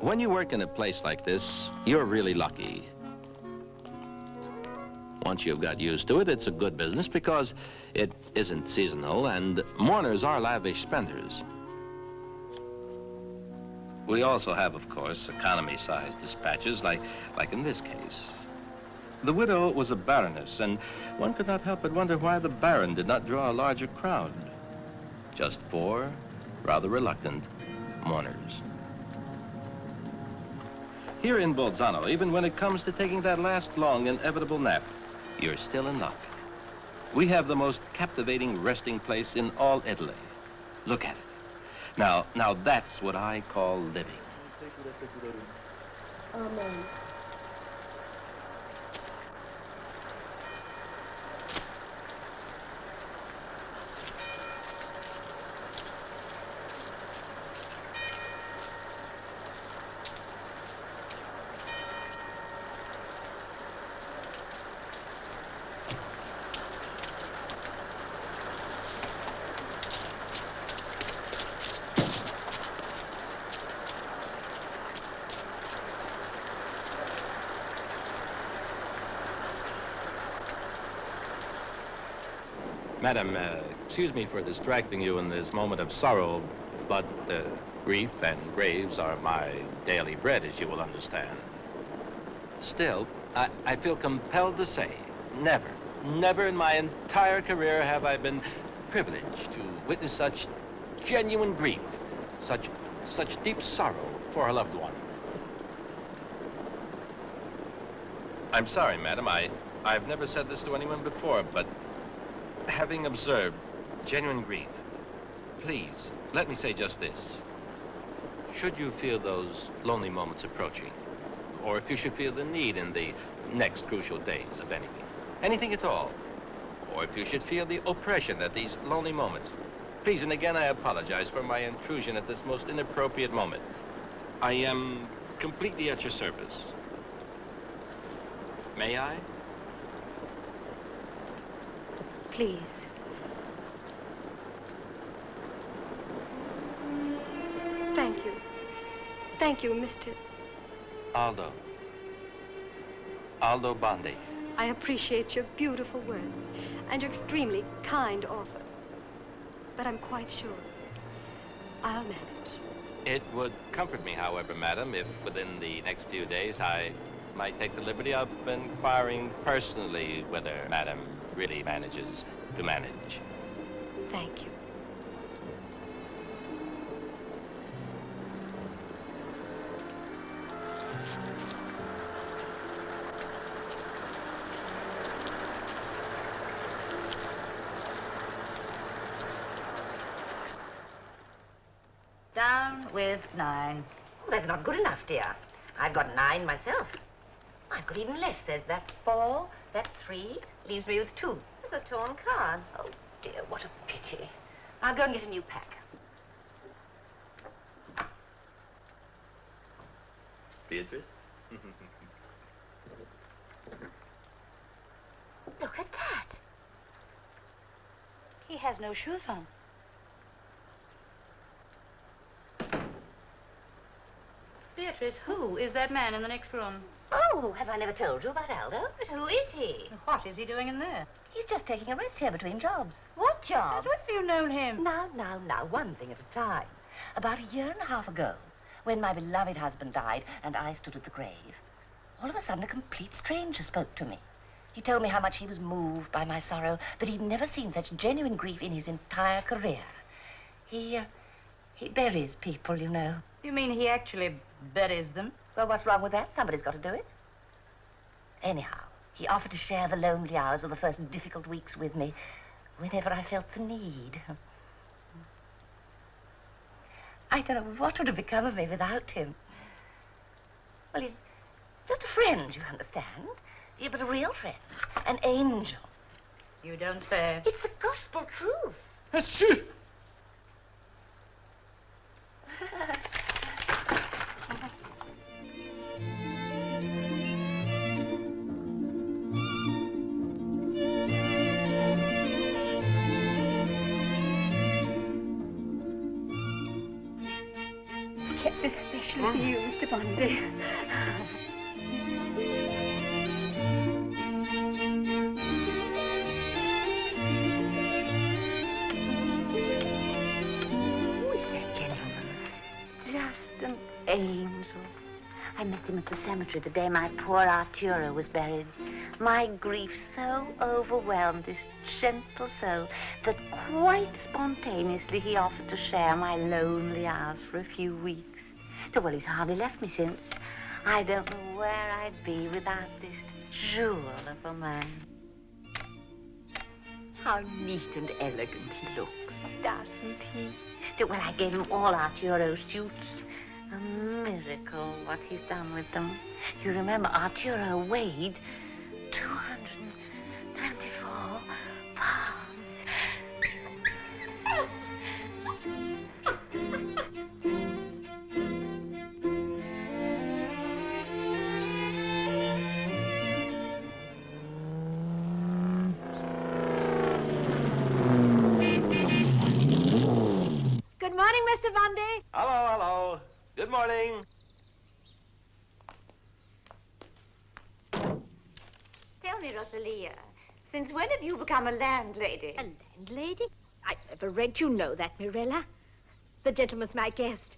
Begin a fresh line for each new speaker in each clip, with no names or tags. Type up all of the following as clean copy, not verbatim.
When you work in a place like this, you're really lucky. Once you've got used to it, it's a good business because it isn't seasonal, and mourners are lavish spenders. We also have, of course, economy-sized dispatches, like in this case. The widow was a baroness, and one could not help but wonder why the baron did not draw a larger crowd. Just 4 rather reluctant mourners. Here in Bolzano, even when it comes to taking that last long, inevitable nap, you're still in luck. We have the most captivating resting place in all Italy. Look at it. Now that's what I call living.
Amen.
Madam, excuse me for distracting you in this moment of sorrow, but grief and graves are my daily bread, as you will understand. Still, I feel compelled to say, never in my entire career have I been privileged to witness such genuine grief, such deep sorrow for a loved one. I'm sorry, madam, I've never said this to anyone before, but having observed genuine grief, please, let me say just this. Should you feel those lonely moments approaching, or if you should feel the need in the next crucial days of anything at all, or if you should feel the oppression at these lonely moments, please, and again I apologize for my intrusion at this most inappropriate moment. I am completely at your service. May I?
Please. Thank you. Thank you, Mr.
Aldo Bondi.
I appreciate your beautiful words and your extremely kind offer. But I'm quite sure I'll manage.
It would comfort me, however, madam, if within the next few days I might take the liberty of inquiring personally whether madam really manages to manage.
Thank you.
Down with 9. Oh, that's not good enough, dear. I've got 9 myself. I've got even less. There's that 4, that 3, leaves me with 2. There's a torn card. Oh, dear, what a pity. I'll go and get a new pack.
Beatrice?
Look at that. He has no shoes on.
Beatrice, who is that man in the next room?
Oh, have I never told you about Aldo?
But who is he? What is he doing in there?
He's just taking a rest here between jobs. What job?
Since when have you known him?
Now, one thing at a time. About a year and a half ago, when my beloved husband died and I stood at the grave, all of a sudden a complete stranger spoke to me. He told me how much he was moved by my sorrow, that he'd never seen such genuine grief in his entire career. He buries people, you know.
You mean he actually buries them?
Well, what's wrong with that? Somebody's got to do it. Anyhow, he offered to share the lonely hours of the first difficult weeks with me whenever I felt the need. I don't know what would have become of me without him. Well, he's just a friend, you understand. Yeah, but a real friend. An angel.
You don't say.
It's the gospel truth.
That's true.
especially for you, Mr. Bondi.
Who is that gentleman? Just an angel. I met him at the cemetery the day my poor Arturo was buried. My grief so overwhelmed this gentle soul that quite spontaneously he offered to share my lonely hours for a few weeks. Well, he's hardly left me since. I don't know where I'd be without this jewel of a man. How neat and elegant he looks, doesn't he? Well, I gave him all Arturo's suits. A miracle what he's done with them. You remember Arturo weighed 224 pounds.
Good morning, Mr. Bondi.
Hello, hello. Good morning.
Tell me, Rosalia, since when have you become a landlady?
A landlady? I never read you know that, Mirella. The gentleman's my guest.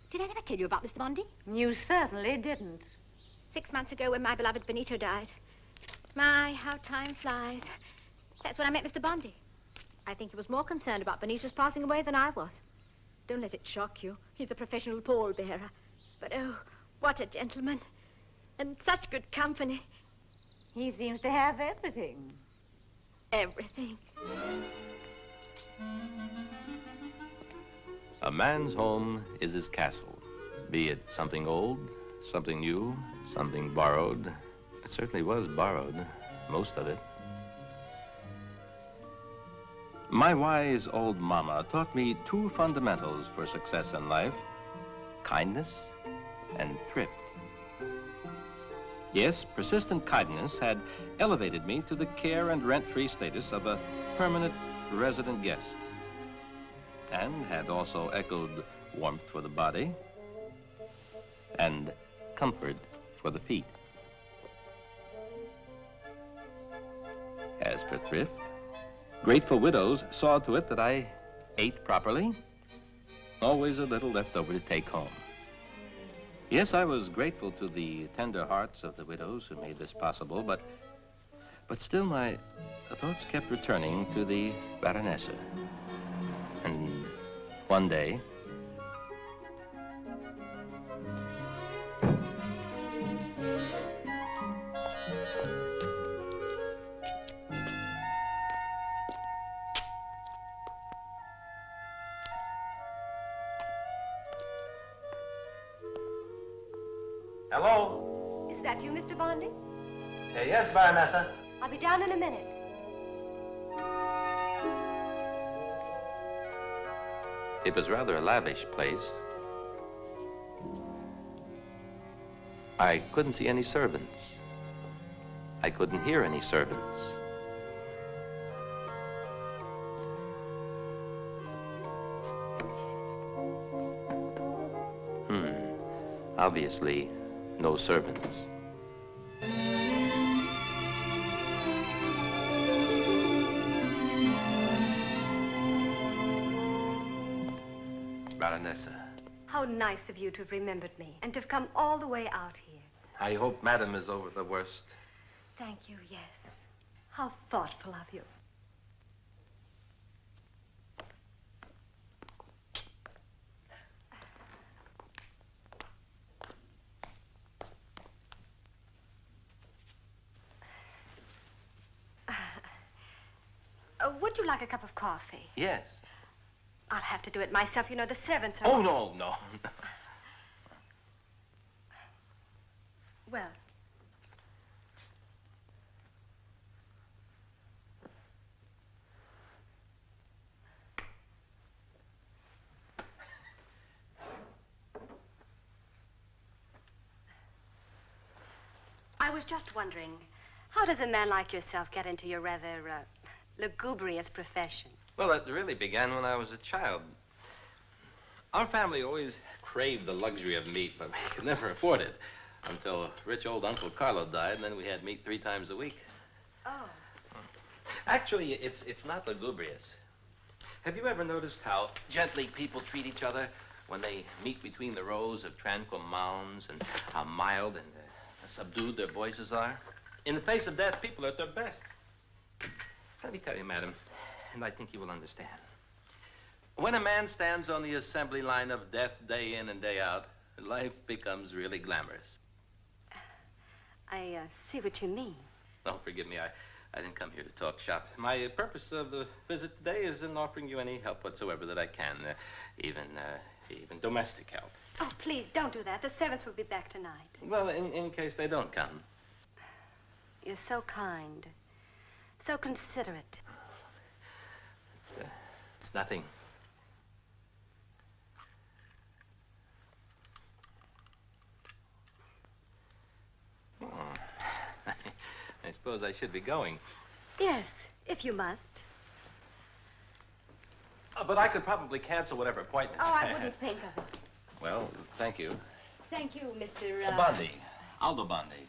Did I never tell you about Mr. Bondi?
You certainly didn't.
6 months ago when my beloved Benito died. My, how time flies. That's when I met Mr. Bondi. I think he was more concerned about Benito's passing away than I was. Don't let it shock you. He's a professional pallbearer. But oh, what a gentleman. And such good company.
He seems to have everything.
Everything.
A man's home is his castle, be it something old, something new, something borrowed. It certainly was borrowed, most of it. My wise old mama taught me 2 fundamentals for success in life: kindness and thrift. Yes, persistent kindness had elevated me to the care and rent-free status of a permanent resident guest, and had also echoed warmth for the body and comfort for the feet. As for thrift, grateful widows saw to it that I ate properly, always a little left over to take home. Yes, I was grateful to the tender hearts of the widows who made this possible, but still my thoughts kept returning to the Baroness. And one day, hello?
Is that you, Mr. Bondi?
Yes, Baroness.
I'll be down in a minute.
It was rather a lavish place. I couldn't see any servants. I couldn't hear any servants. Obviously, no servants. Baroness,
How nice of you to have remembered me and to have come all the way out here.
I hope Madam is over the worst.
Thank you, yes. How thoughtful of you. Would you like a cup of coffee?
Yes.
I'll have to do it myself. You know, the servants are...
Oh, no.
Well... I was just wondering, how does a man like yourself get into your rather, lugubrious profession?
Well, it really began when I was a child. Our family always craved the luxury of meat, but we could never afford it until rich old Uncle Carlo died, and then we had meat 3 times a week.
Oh.
Actually, it's not lugubrious. Have you ever noticed how gently people treat each other when they meet between the rows of tranquil mounds, and how mild and subdued their voices are? In the face of death, people are at their best. Let me tell you, madam, and I think you will understand. When a man stands on the assembly line of death day in and day out, life becomes really glamorous.
I see what you mean.
Oh, forgive me, I didn't come here to talk shop. My purpose of the visit today is in offering you any help whatsoever that I can, even domestic help.
Oh, please, don't do that. The servants will be back tonight.
Well, in case they don't come.
You're so kind, so considerate.
It's nothing. I suppose I should be going.
Yes, if you must.
But I could probably cancel whatever appointments
Oh,
I
I
had.
wouldn't think of it.
Well, thank you.
Thank you, Mr.
Bondi. Aldo Bondi.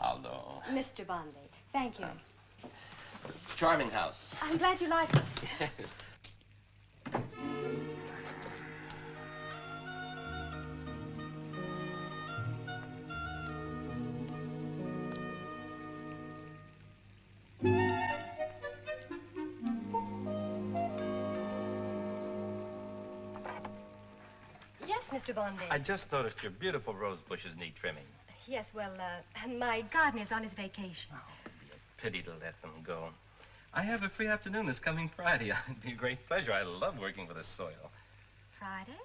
Aldo.
Mr. Bondi. Thank you.
Charming house.
I'm glad you like it.
Yes.
Yes, Mr. Bondi.
I just noticed your beautiful rose bushes need trimming.
Yes, well, my gardener's on his vacation.
Oh, it'd be a pity to let them go. I have a free afternoon this coming Friday. It'd be a great pleasure. I love working with the soil.
Friday?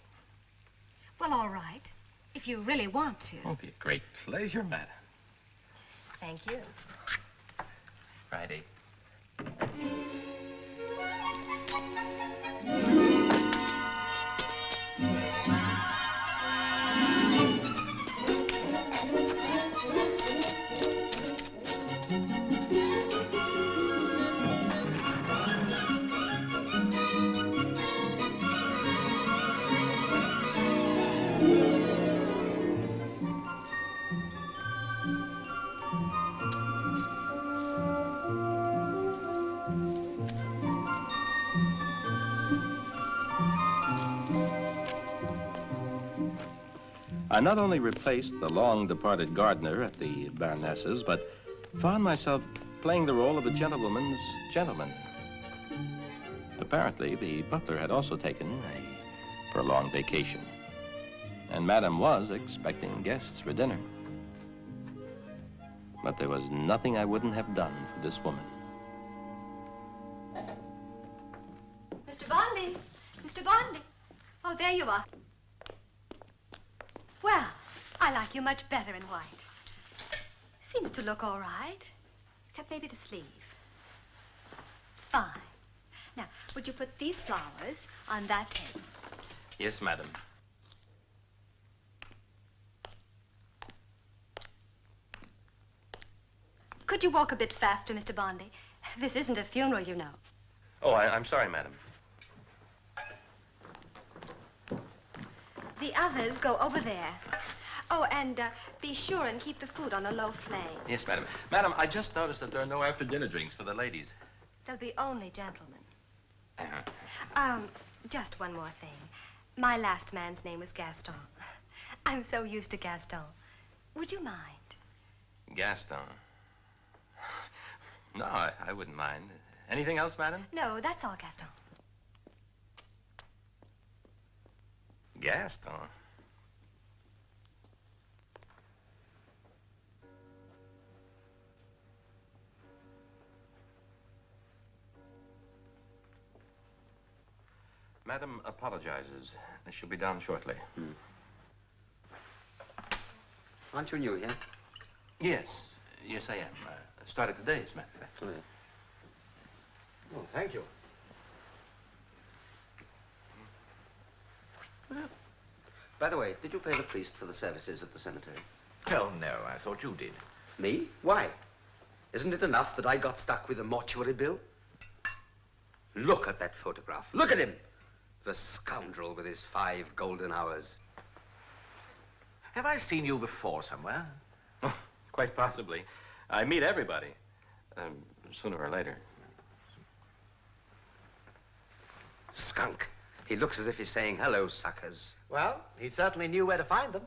Well, all right. If you really want to.
Oh, it'd be a great pleasure, madam.
Thank you.
Friday. I not only replaced the long-departed gardener at the Baroness's, but found myself playing the role of a gentlewoman's gentleman. Apparently, the butler had also taken a prolonged vacation, and Madame was expecting guests for dinner. But there was nothing I wouldn't have done for this woman.
Mr. Bondi! Mr. Bondi! Oh, there you are. Well, I like you much better in white. Seems to look all right, except maybe the sleeve. Fine. Now, would you put these flowers on that table?
Yes, madam.
Could you walk a bit faster, Mr. Bondi? This isn't a funeral, you know.
Oh, I'm sorry, madam.
The others go over there. Oh, and be sure and keep the food on a low flame.
Yes, madam. Madam, I just noticed that there are no after-dinner drinks for the ladies.
There'll be only gentlemen.
Uh-huh.
Just one more thing. My last man's name was Gaston. I'm so used to Gaston. Would you mind?
Gaston. No, I wouldn't mind. Anything else, madam?
No, that's all, Gaston.
Gaston? Madam apologizes. She'll be down shortly.
Aren't you new here?
Yes. Yes, I am. Started today, as a matter of fact.
Oh, yeah. Oh, thank you. By the way, did you pay the priest for the services at the cemetery?
Hell no, I thought you did.
Me? Why? Isn't it enough that I got stuck with a mortuary bill? Look at that photograph. Look at him. The scoundrel with his 5 golden hours.
Have I seen you before somewhere?
Oh, quite possibly. I meet everybody. Sooner or later.
Skunk. He looks as if he's saying, hello, suckers.
Well, he certainly knew where to find them.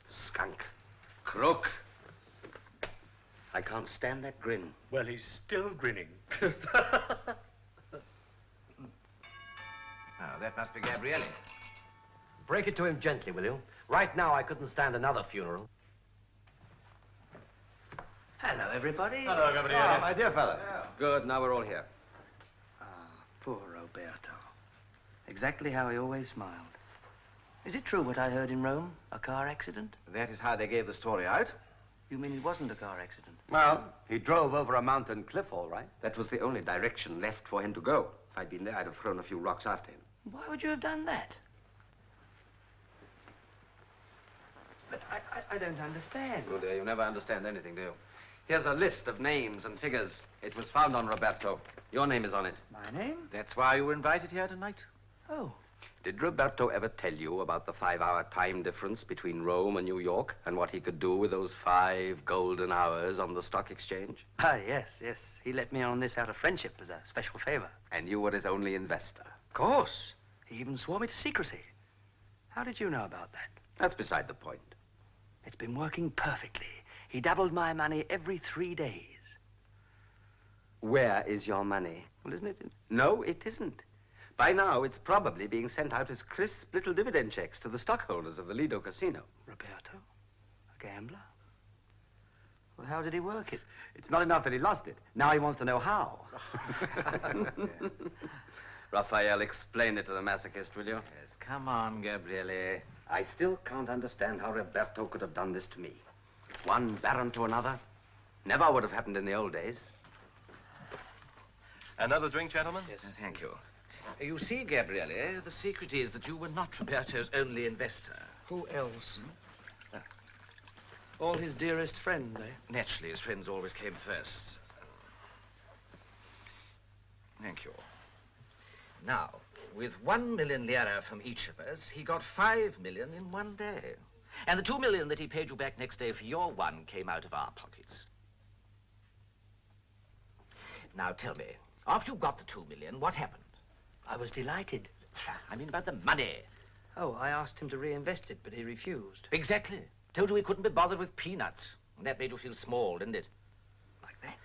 Skunk. Crook. I can't stand that grin.
Well, he's still grinning.
Oh, that must be Gabriele.
Break it to him gently, will you? Right now, I couldn't stand another funeral. Hello, everybody.
Hello, Gabriele.
Oh, my dear fellow.
Good, now we're all here.
Poor Roberto. Exactly how he always smiled. Is it true what I heard in Rome? A car accident?
That is how they gave the story out.
You mean it wasn't a car accident?
Well, he drove over a mountain cliff, all right.
That was the only direction left for him to go. If I'd been there, I'd have thrown a few rocks after him.
Why would you have done that? But I don't understand.
Oh, dear, you never understand anything, do you? Here's a list of names and figures. It was found on Roberto. Your name is on it.
My name?
That's why you were invited here tonight.
Oh.
Did Roberto ever tell you about the 5-hour time difference between Rome and New York and what he could do with those 5 golden hours on the stock exchange?
Ah, yes. He let me on this out of friendship as a special favor.
And you were his only investor.
Of course. He even swore me to secrecy. How did you know about that?
That's beside the point.
It's been working perfectly. He doubled my money every 3 days.
Where is your money?
Well, isn't it?
No, it isn't. By now, it's probably being sent out as crisp little dividend checks to the stockholders of the Lido Casino.
Roberto? A gambler? Well, how did he work it?
It's not enough that he lost it. Now he wants to know how.
Raphael, explain it to the masochist, will you?
Yes, come on, Gabriele.
I still can't understand how Roberto could have done this to me. One baron to another. Never would have happened in the old days.
Another drink, gentlemen?
Yes, thank you. You see, Gabriele, the secret is that you were not Roberto's only investor.
Who else? All his dearest friends, eh?
Naturally, his friends always came first. Thank you. Now, with 1 million lira from each of us, he got 5 million in one day. And the 2 million that he paid you back next day for your one came out of our pockets. Now, tell me, after you got the 2 million, what happened?
I was delighted.
I mean about the money.
Oh, I asked him to reinvest it, but he refused.
Exactly. Told you he couldn't be bothered with peanuts. And that made you feel small, didn't it?
Like that?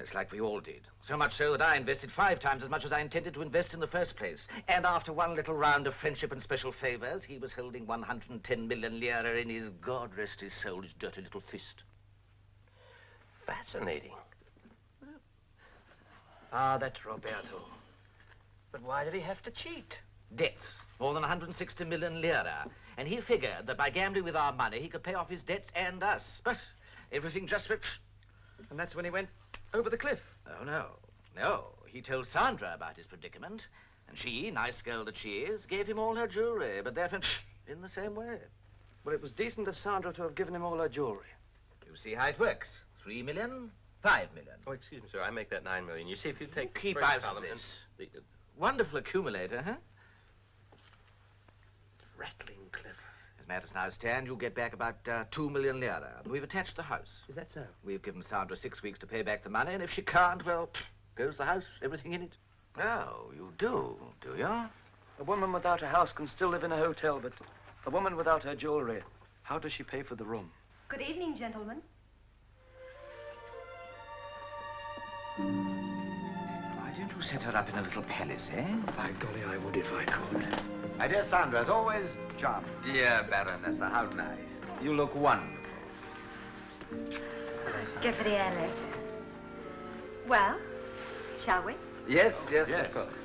It's like we all did. So much so that I invested 5 times as much as I intended to invest in the first place. And after one little round of friendship and special favors, he was holding 110 million lira in his, God rest his soul, his dirty little fist.
Fascinating.
Ah, that's Roberto. But why did he have to cheat?
Debts. More than 160 million lira. And he figured that by gambling with our money, he could pay off his debts and us. But everything just went...
And that's when he went over the cliff.
Oh, no. No. He told Sandra about his predicament. And she, nice girl that she is, gave him all her jewelry. But that went in the same way.
Well, it was decent of Sandra to have given him all her jewelry.
You see how it works. 3 million, 5 million.
Oh, excuse me, sir. I make that 9 million. You see, if you take...
Keep
first
out of
column
this.
and
Wonderful accumulator, huh?
It's rattling clever.
As matters now stand, you'll get back about 2 million lira. We've attached the house.
Is that so?
We've given Sandra 6 weeks to pay back the money, and if she can't, well, goes the house, everything in it. Oh, you do you?
A woman without a house can still live in a hotel, but a woman without her jewelry, how does she pay for the room?
Good evening, gentlemen.
Why don't you set her up in a little palace, eh?
By golly, I would if I could.
My dear Sandra, as always, charming.
Dear Baroness, how nice. You look wonderful.
Gabriele. Well, shall we?
Yes, yes,
Yes.
of course.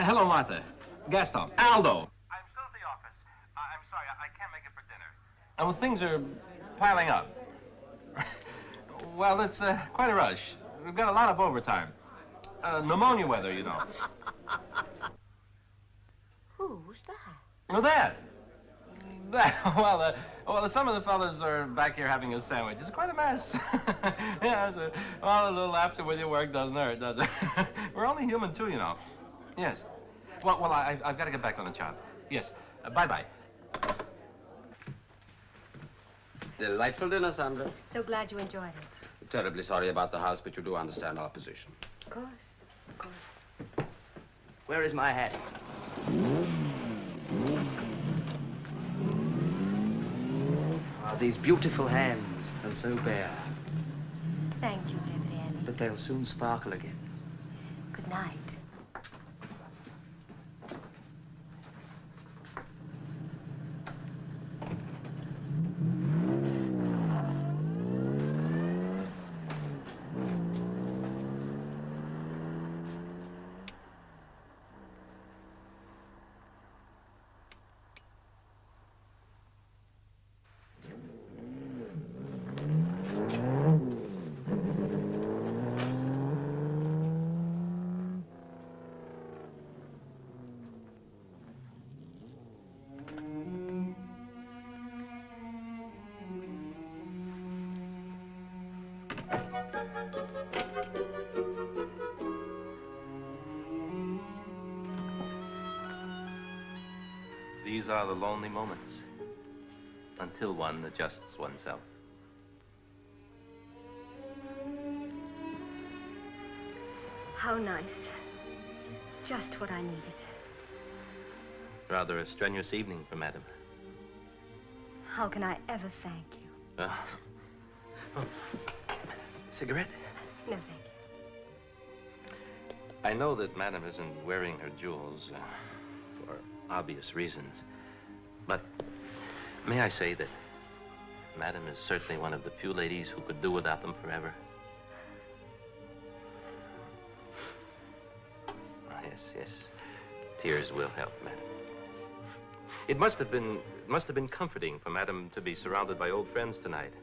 Hello, Martha. Gaston. Aldo.
I'm still at the office. I'm sorry.
Well, things are piling up. Well, it's quite a rush. We've got a lot of overtime. Pneumonia weather, you know.
Who's that?
Oh, that. Well, some of the fellas are back here having a sandwich. It's quite a mess. Yeah, so, well, a little laughter with your work doesn't hurt, does it? We're only human, too, you know. Yes. Well, I've got to get back on the job. Yes. Bye-bye.
Delightful dinner, Sandra.
So glad you enjoyed it.
Terribly sorry about the house, but you do understand our position.
Of course, of course.
Where is my hat? Ah, these beautiful hands, and so bare.
Thank you, Liberty Annie.
But they'll soon sparkle again.
Good night.
These are the lonely moments until one adjusts oneself.
How nice. Just what I needed.
Rather a strenuous evening for Madam.
How can I ever thank you?
Cigarette?
No, thank you.
I know that Madam isn't wearing her jewels for obvious reasons, but may I say that Madam is certainly one of the few ladies who could do without them forever. Yes. Tears will help, Madam. It must have been comforting for Madam to be surrounded by old friends tonight.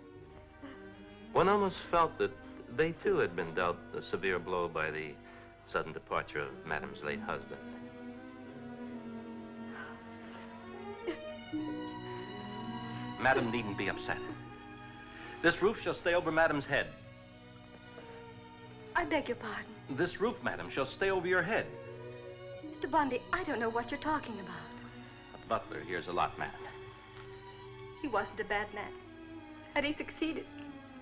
One almost felt that they too had been dealt a severe blow by the sudden departure of Madam's late husband. Madam needn't be upset. This roof shall stay over Madam's head.
I beg your pardon.
This roof, Madam, shall stay over your head.
Mr. Bondi, I don't know what you're talking about.
A butler hears a lot, Madam.
He wasn't a bad man. Had he succeeded,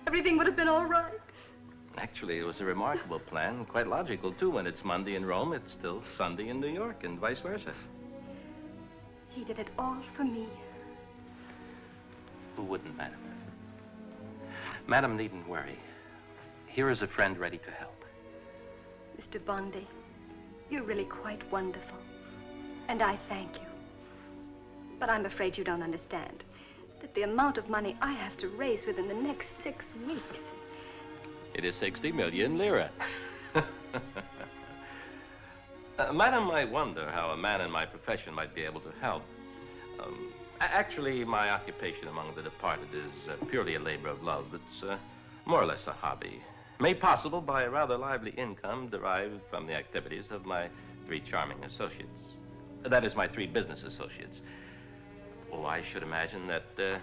everything would have been all right.
Actually, it was a remarkable plan, quite logical, too. When it's Monday in Rome, it's still Sunday in New York, and vice versa.
He did it all for me.
Who wouldn't, Madam? Madam needn't worry. Here is a friend ready to help.
Mr. Bondi, you're really quite wonderful, and I thank you. But I'm afraid you don't understand that the amount of money I have to raise within the next 6 weeks is...
It is 60 million lira. Madam, I wonder how a man in my profession might be able to help. Actually, my occupation among the departed is purely a labor of love. It's more or less a hobby, made possible by a rather lively income derived from the activities of my 3 charming associates. That is, my 3 business associates. Oh, I should imagine that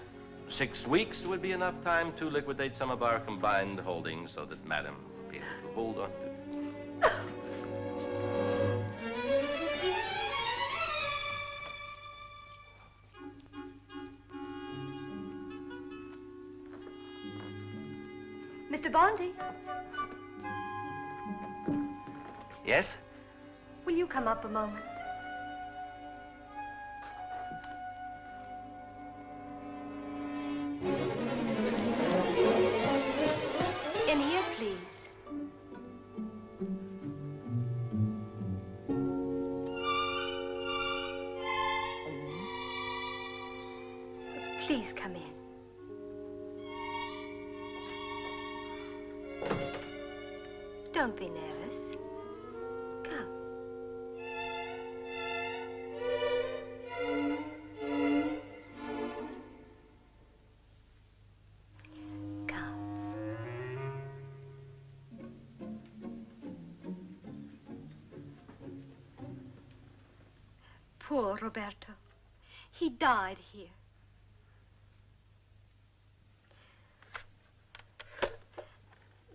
6 weeks would be enough time to liquidate some of our combined holdings so that Madam will be able to hold on to.
Mr. Bondi,
Yes?
will you come up a moment? In here, please. Please come in. Don't be nervous. Come. Poor Roberto. He died here.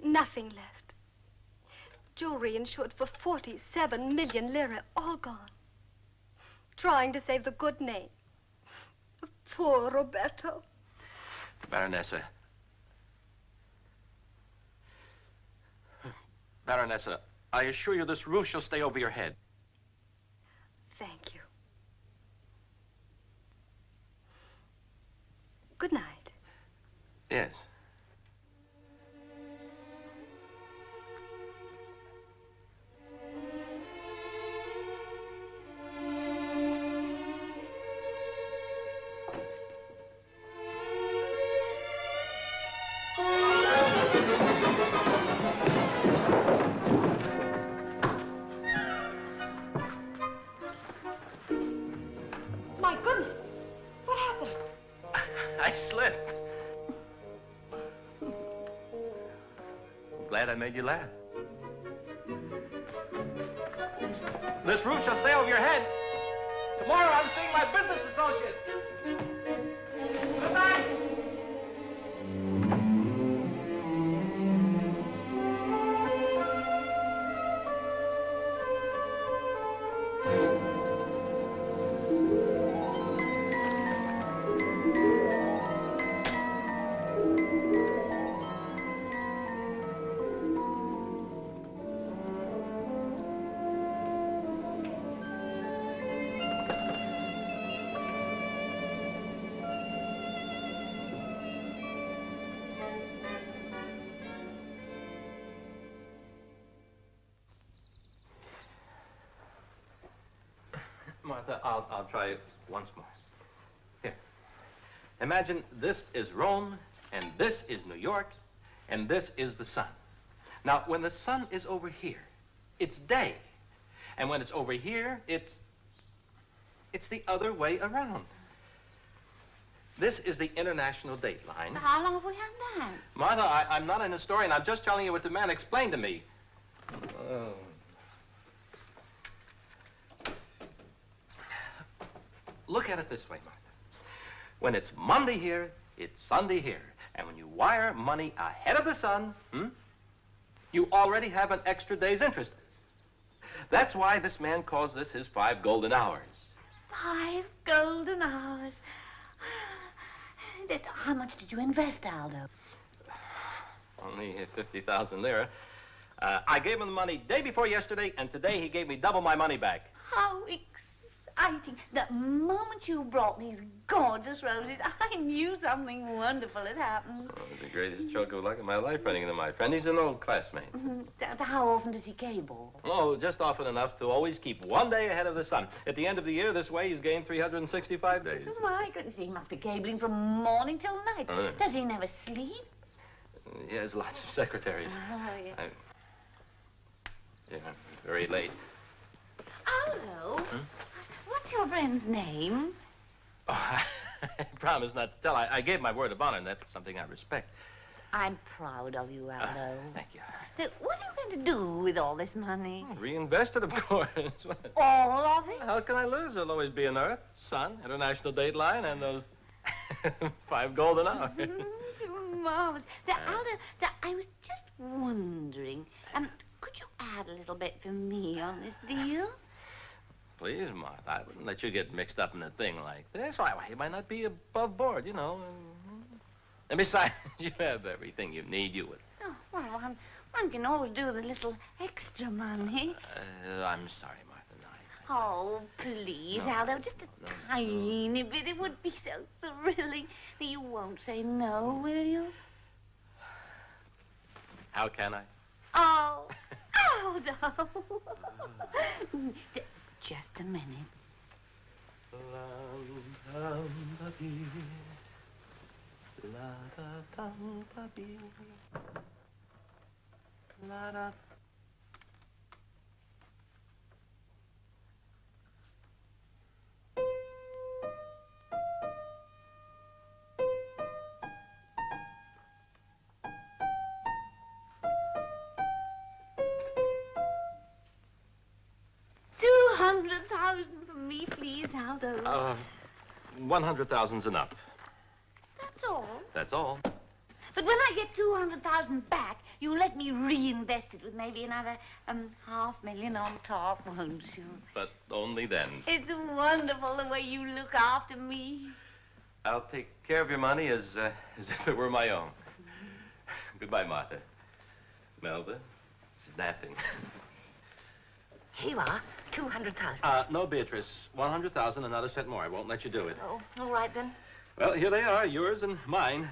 Nothing left. Jewelry insured for 47 million lire, all gone. Trying to save the good name of poor Roberto.
Baronessa. Baronessa, I assure you this roof shall stay over your head.
Thank you. Good night.
Yes.
My goodness. What happened?
I slipped. Glad I made you laugh. This roof shall stay over your head. Tomorrow I'm seeing my business associates. Good night. Martha, I'll try it once more. Here. Imagine this is Rome, and this is New York, and this is the sun. Now, when the sun is over here, it's day. And when it's over here, it's the other way around. This is the international date line.
How long have we had that?
Martha, I'm not an historian. I'm just telling you what the man explained to me. Oh. Look at it this way, Martha. When it's Monday here, it's Sunday here. And when you wire money ahead of the sun, you already have an extra day's interest. That's why this man calls this his 5 golden hours.
5 golden hours. How much did you invest, Aldo?
Only 50,000 lira. I gave him the money day before yesterday, and today he gave me double my money back.
How exciting. The moment you brought these gorgeous roses, I knew something wonderful had happened.
Well, it was the greatest stroke of luck of my life running into my friend. He's an old classmate.
How often does he cable?
Oh, just often enough to always keep 1 day ahead of the sun. At the end of the year, this way, he's gained 365 days.
Oh, my goodness, he must be cabling from morning till night. Does he never sleep?
He has lots of secretaries.
Oh, yeah.
Yeah, very late.
Aldo, what's your friend's name?
Oh, I promise not to tell. I gave my word of honor, and that's something I respect.
I'm proud of you, Aldo.
Thank you.
So what are you going to do with all this money?
Reinvest it, of course.
All of it?
How can I lose? There'll always be an Earth, Sun, International Dateline, and those 5 golden hours.
Marvelous. Aldo, I was just wondering, could you add a little bit for me on this deal?
Please, Martha, I wouldn't let you get mixed up in a thing like this. You might not be above board, you know. And besides, you have everything you need, you would.
Oh, well, one can always do with a little extra money.
I'm sorry, Martha. No,
Oh, please,
No.
Aldo, just a tiny bit. It would be so thrilling that you won't say no, will you?
How can I?
Oh, Aldo. Just a minute. $200,000 for me, please, Aldo.
100,000's enough.
That's all.
That's all.
But when I get 200,000 back, you'll let me reinvest it with maybe another $500,000 on top, won't you?
But only then.
It's wonderful the way you look after me.
I'll take care of your money as if it were my own. Goodbye, Martha. Melba, snapping.
Here you are, 200,000.
No, Beatrice. 100,000 and not a cent more. I won't let you do it.
Oh, all right then.
Well, here they are, yours and mine.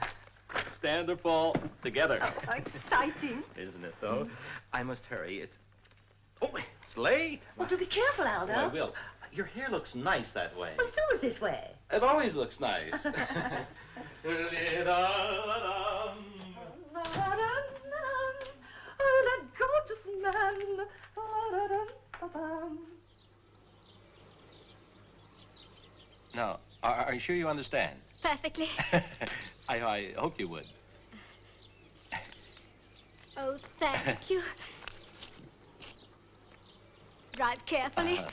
Stand or fall together.
Oh, how exciting.
Isn't it, though? I must hurry. Oh, it's late.
Well, do be careful, Aldo.
Oh, I will. Your hair looks nice that way.
Well, it's always this way.
It always looks nice.
Oh, that gorgeous man.
Now, are you sure you understand?
Perfectly.
I hope you would.
Oh, thank you. Drive carefully.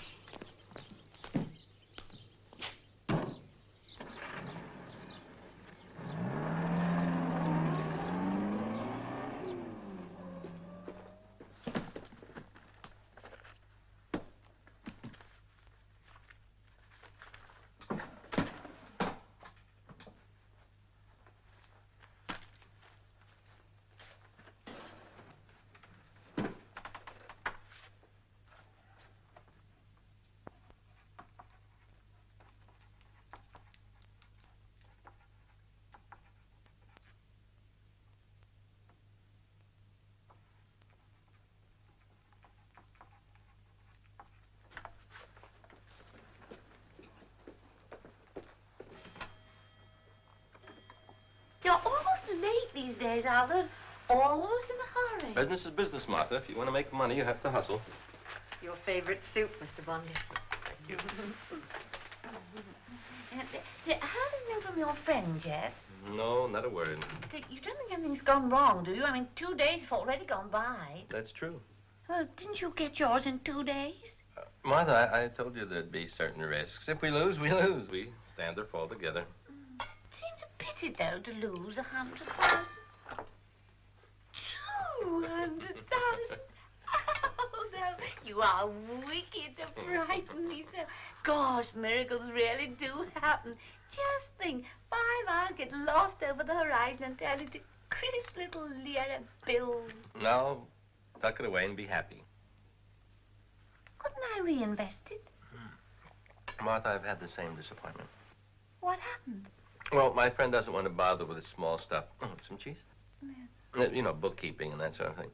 You're almost late these days, Aldo. Always in a hurry.
Business is business, Martha. If you want to make money, you have to hustle.
Your favorite soup, Mr. Bondi.
Thank you.
I heard a note from your friend yet.
No, not a word.
You don't think anything's gone wrong, do you? I mean, 2 days have already gone by.
That's true.
Well, didn't you get yours in 2 days?
Martha, I told you there'd be certain risks. If we lose, we lose. We stand or fall together.
Seems a pity, though, to lose 100,000. 200,000? Oh, no, you are wicked to frighten me so. Gosh, miracles really do happen. Just think, 5 hours get lost over the horizon and turn into crisp little lira bills.
Now, tuck it away and be happy.
Couldn't I reinvest it?
Martha, I've had the same disappointment.
What happened?
Well, my friend doesn't want to bother with his small stuff. Oh, some cheese? Yeah. You know, bookkeeping and that sort of thing.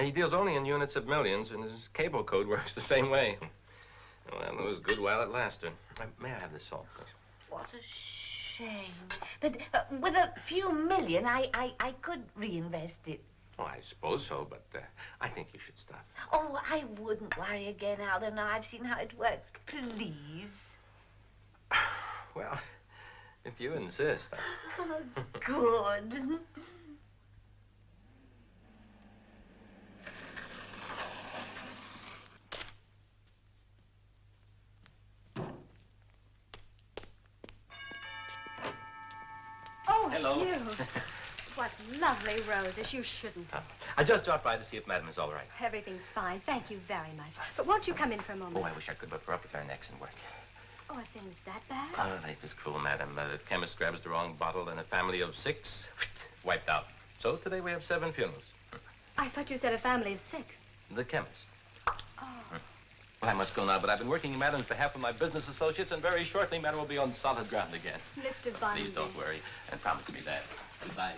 He deals only in units of millions, and his cable code works the same way. Well, it was good while it lasted. May I have this salt, please?
What a shame. But with a few million, I could reinvest it.
Oh, I suppose so, but I think you should stop.
Oh, I wouldn't worry again, Aldo. Now I've seen how it works. Please.
Well, if you insist.
Oh, good.
Oh,
Hello.
it's you. What lovely roses. You shouldn't.
I just dropped by to see if Madam is all right.
Everything's fine. Thank you very much. But won't you come in for a moment?
Oh, I wish I could, but we're up with our necks and work.
Oh, are things that bad?
Oh, life is cruel, Madam. The chemist grabs the wrong bottle, and a family of 6 wiped out. So today we have 7 funerals.
I thought you said a family of 6.
The chemist.
Oh.
Well, I must go now, but I've been working in Madam's behalf with my business associates, and very shortly, Madam will be on solid ground again.
Mr. Bondi.
Please don't worry, and promise me that. Goodbye.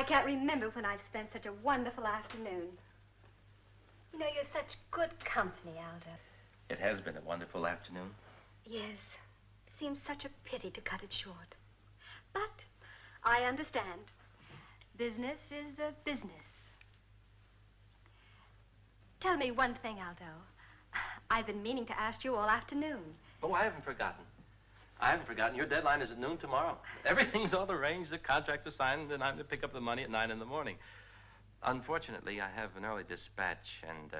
I can't remember when I've spent such a wonderful afternoon. You know, you're such good company, Aldo.
It has been a wonderful afternoon.
Yes. It seems such a pity to cut it short. But I understand. Business is business. Tell me one thing, Aldo. I've been meaning to ask you all afternoon.
Oh, I haven't forgotten. I haven't forgotten. Your deadline is at noon tomorrow. Everything's all arranged. The contract is signed, and I'm to pick up the money at 9 in the morning. Unfortunately, I have an early dispatch, and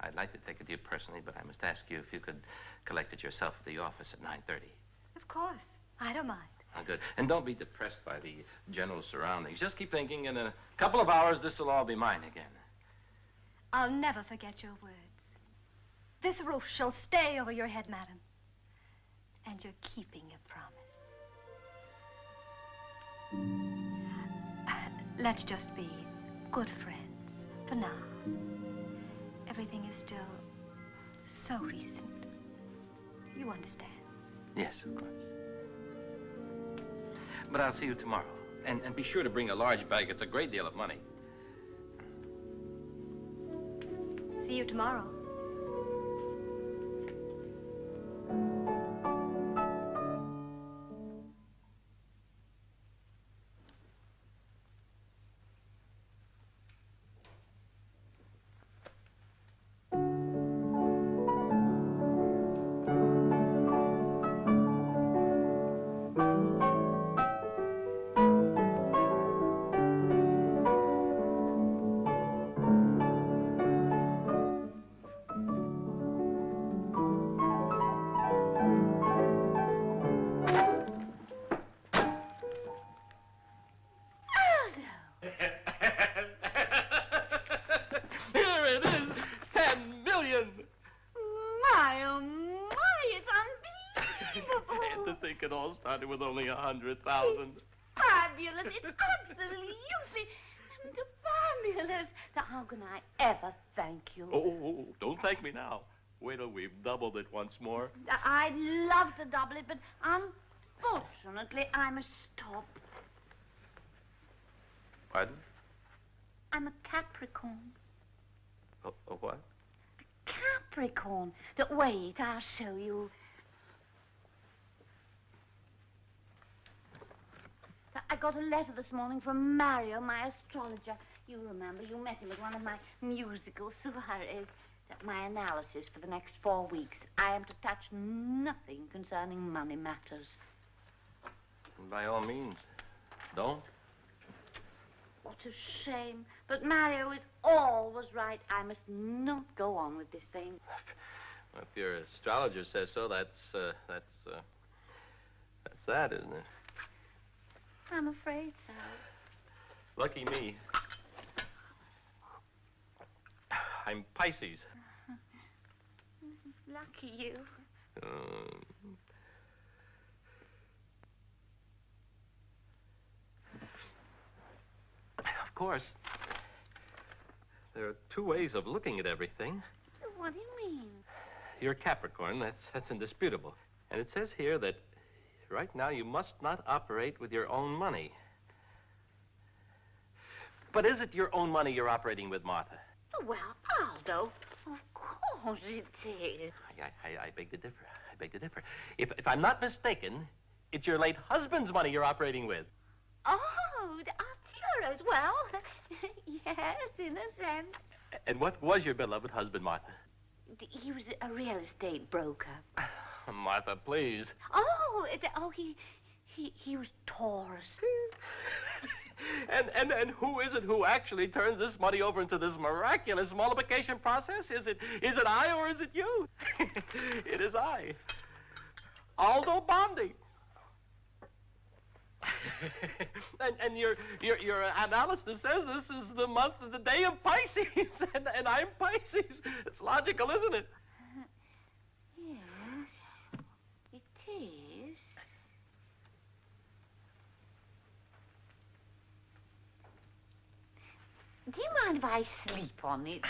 I'd like to take it to you personally, but I must ask you if you could collect it yourself at the office at 9:30.
Of course. I don't mind.
Oh, good. And don't be depressed by the general surroundings. Just keep thinking, in a couple of hours, this will all be mine again.
I'll never forget your words. This roof shall stay over your head, madam. And you're keeping your promise. Let's just be good friends for now. Everything is still so recent. You understand?
Yes, of course. But I'll see you tomorrow. And be sure to bring a large bag. It's a great deal of money.
See you tomorrow.
Started with only 100,000.
It's fabulous. It's absolutely fabulous. Now, how can I ever thank you?
Oh, don't thank me now. Wait till we've doubled it once more.
I'd love to double it, but unfortunately, I must stop.
Pardon?
I'm a Capricorn.
A what?
A Capricorn. Wait, I'll show you. I got a letter this morning from Mario, my astrologer. You remember, you met him at one of my musical soirees. My analysis for the next 4 weeks. I am to touch nothing concerning money matters.
By all means, don't.
What a shame. But Mario is always right. I must not go on with this thing.
Well, if your astrologer says so, that's that, isn't it?
I'm afraid so.
Lucky me. I'm Pisces.
Lucky you.
Of course, there are 2 ways of looking at everything.
What do you mean?
You're Capricorn, that's indisputable. And it says here that right now you must not operate with your own money. But is it your own money you're operating with, Martha?
Well, Aldo, of course it is.
I beg to differ. I beg to differ. If I'm not mistaken, it's your late husband's money you're operating with.
Oh, Arturo's. Well, yes, in a sense.
And what was your beloved husband, Martha?
He was a real estate broker.
Martha, please.
He was Taurus.
And who is it who actually turns this money over into this miraculous multiplication process? Is it I or is it you? It is I. Aldo Bondi. and your analysis says this is the month of the day of Pisces, and I'm Pisces. It's logical, isn't it?
Yes, it is. Do you mind if I sleep on it?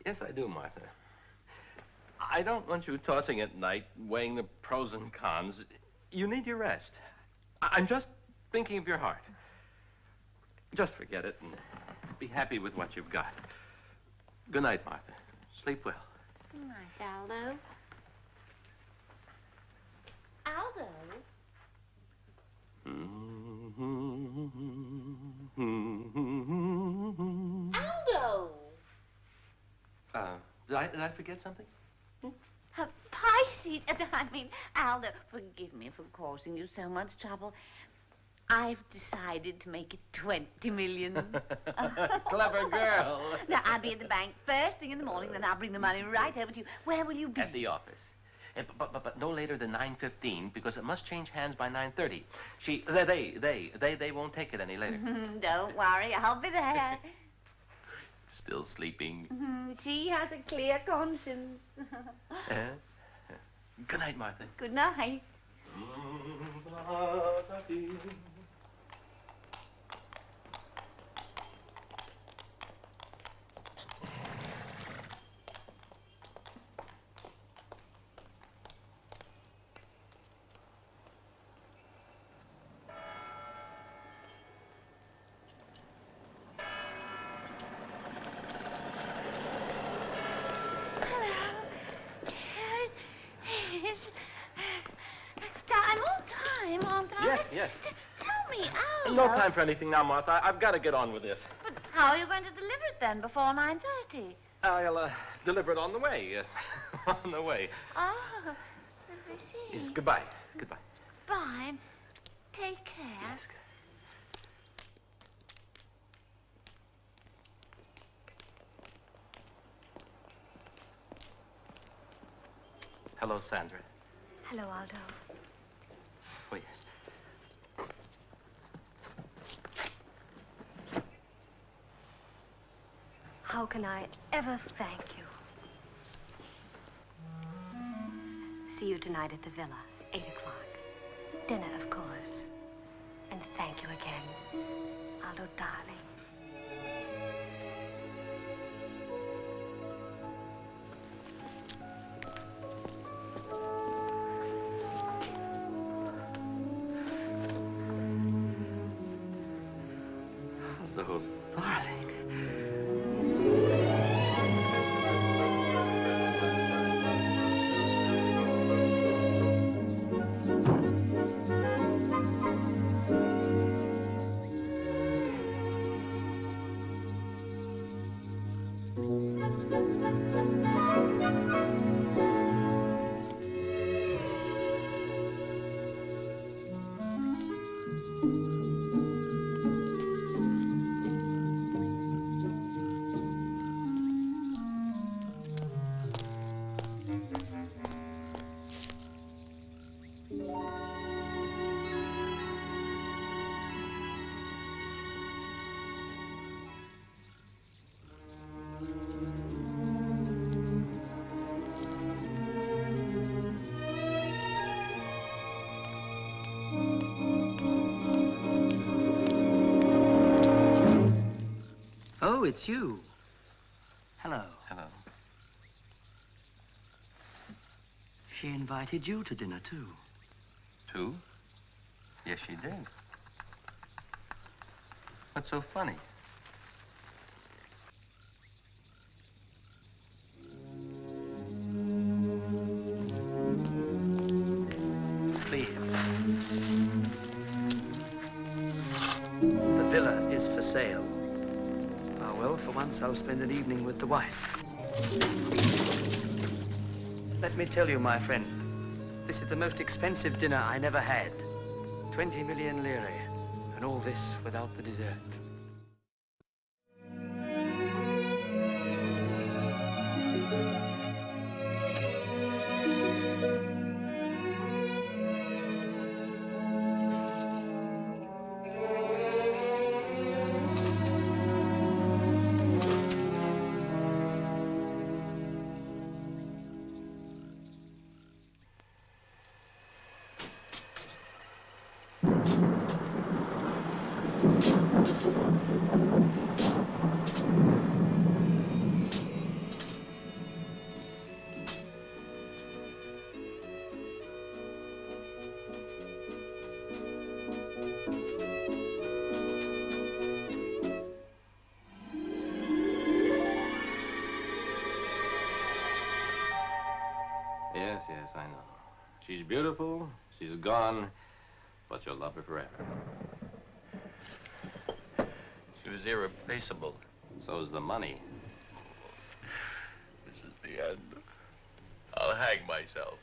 Yes, I do, Martha. I don't want you tossing at night, weighing the pros and cons. You need your rest. I'm just thinking of your heart. Just forget it and be happy with what you've got. Good night, Martha. Sleep well.
Good night, Aldo. Aldo? Aldo!
Did I forget something?
Pisces, I mean, Aldo, forgive me for causing you so much trouble. I've decided to make it 20 million.
Clever girl.
Now, I'll be at the bank first thing in the morning, then I'll bring the money right over to you. Where will you be?
At the office. But no later than 9:15, because it must change hands by 9:30. They won't take it any later.
Don't worry, I'll be there.
Still sleeping.
She has a clear conscience.
Good night, Martha.
Good night.
Yes.
Tell me, Aldo.
No time for anything now, Martha. I've got to get on with this.
But how are you going to deliver it then before 9:30?
I'll deliver it on the way. On the way.
Oh, I see.
Yes, goodbye. Goodbye.
Bye. Take care.
Yes. Hello, Sandra.
Hello, Aldo.
Oh, yes.
How can I ever thank you? See you tonight at the villa, 8 o'clock. Dinner, of course. And thank you again, Aldo, darling.
Aldo, darling.
Oh, it's you. Hello.
Hello.
She invited you to dinner, too.
Two? Yes, she did. What's so funny?
Please. The villa is for sale. Ah, well, for once I'll spend an evening with the wife. Let me tell you, my friend, this is the most expensive dinner I never had. 20 million lire, and all this without the dessert.
Yes, yes, I know. She's beautiful, she's gone, but you'll love her forever. She was irreplaceable. So's the money.
This is the end. I'll hang myself.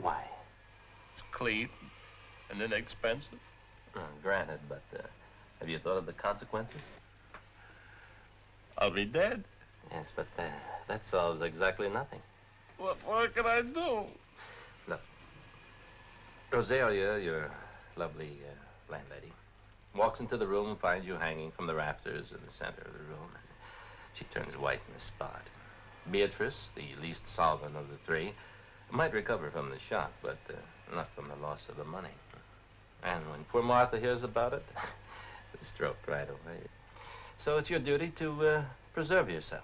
Why?
It's clean and inexpensive.
Granted, but have you thought of the consequences?
I'll be dead.
Yes, but that solves exactly nothing.
What more can I do?
Look, Rosalia, your lovely landlady, walks into the room, finds you hanging from the rafters in the center of the room, and she turns white in the spot. Beatrice, the least solvent of the three, might recover from the shock, but not from the loss of the money. And when poor Martha hears about it, the stroke right away. So it's your duty to preserve yourself.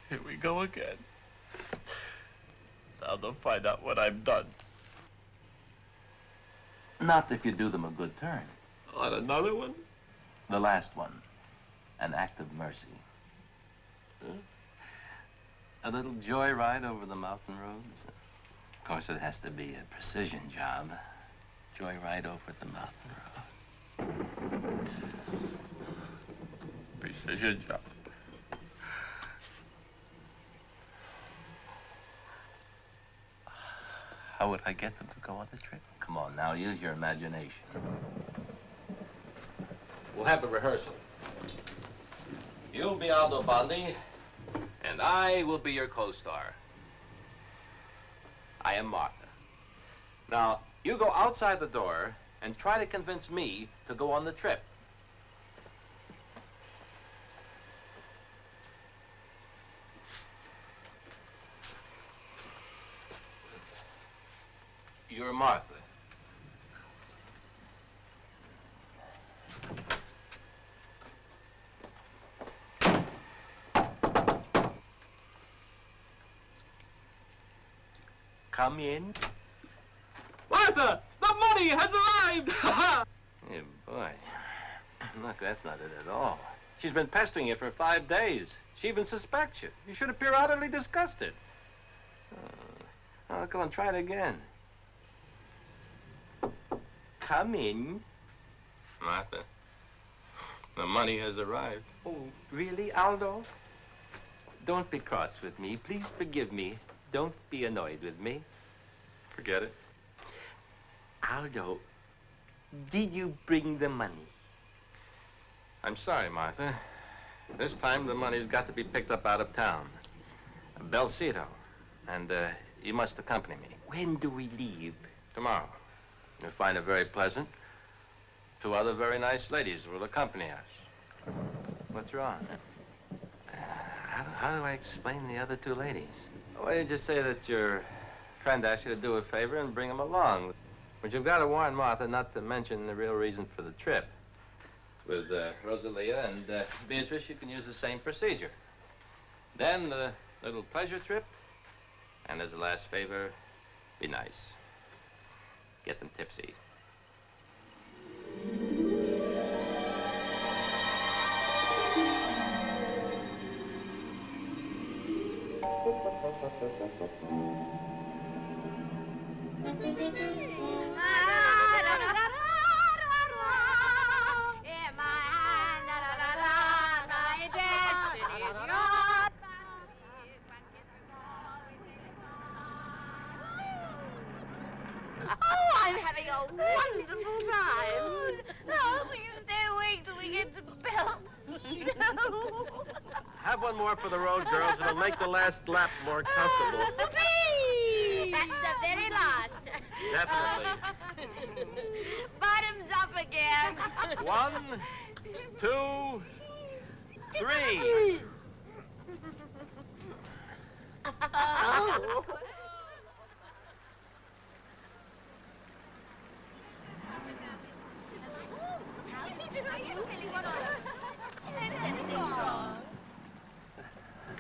Here we go again. Now they'll find out what I've done.
Not if you do them a good turn.
On another one?
The last one, an act of mercy. Huh? A little joyride over the mountain roads. Of course, it has to be a precision job. Joyride over the mountain road.
Precision job.
How would I get them to go on the trip? Come on now, use your imagination. We'll have a rehearsal. You'll be Aldo Bondi, and I will be your co-star. I am Martha. Now, you go outside the door and try to convince me to go on the trip. You're Martha. Come in.
Martha! The money has arrived!
Hey, boy. Look, that's not it at all. She's been pestering you for 5 days. She even suspects you. You should appear utterly disgusted. Oh, go on, try it again. Come in. Martha, the money has arrived. Oh, really, Aldo? Don't be cross with me. Please forgive me. Don't be annoyed with me. Forget it. Aldo, did you bring the money? I'm sorry, Martha. This time the money's got to be picked up out of town. Belcito. And you must accompany me. When do we leave? Tomorrow. You'll find it very pleasant. 2 other very nice ladies will accompany us. What's wrong? How do I explain the other 2 ladies? Well, you just say that your friend asked you to do a favor and bring him along. But you've got to warn Martha not to mention the real reason for the trip. With Rosalia and Beatrice, you can use the same procedure. Then the little pleasure trip, and as a last favor, be nice. Get them tipsy.
Wonderful time. Oh, please stay awake till we get to Bell. No.
Have one more for the road, girls. It'll make the last lap more comfortable.
Whoopee!
That's the very last.
Definitely.
Bottoms up again.
1, 2, 3.
Oh.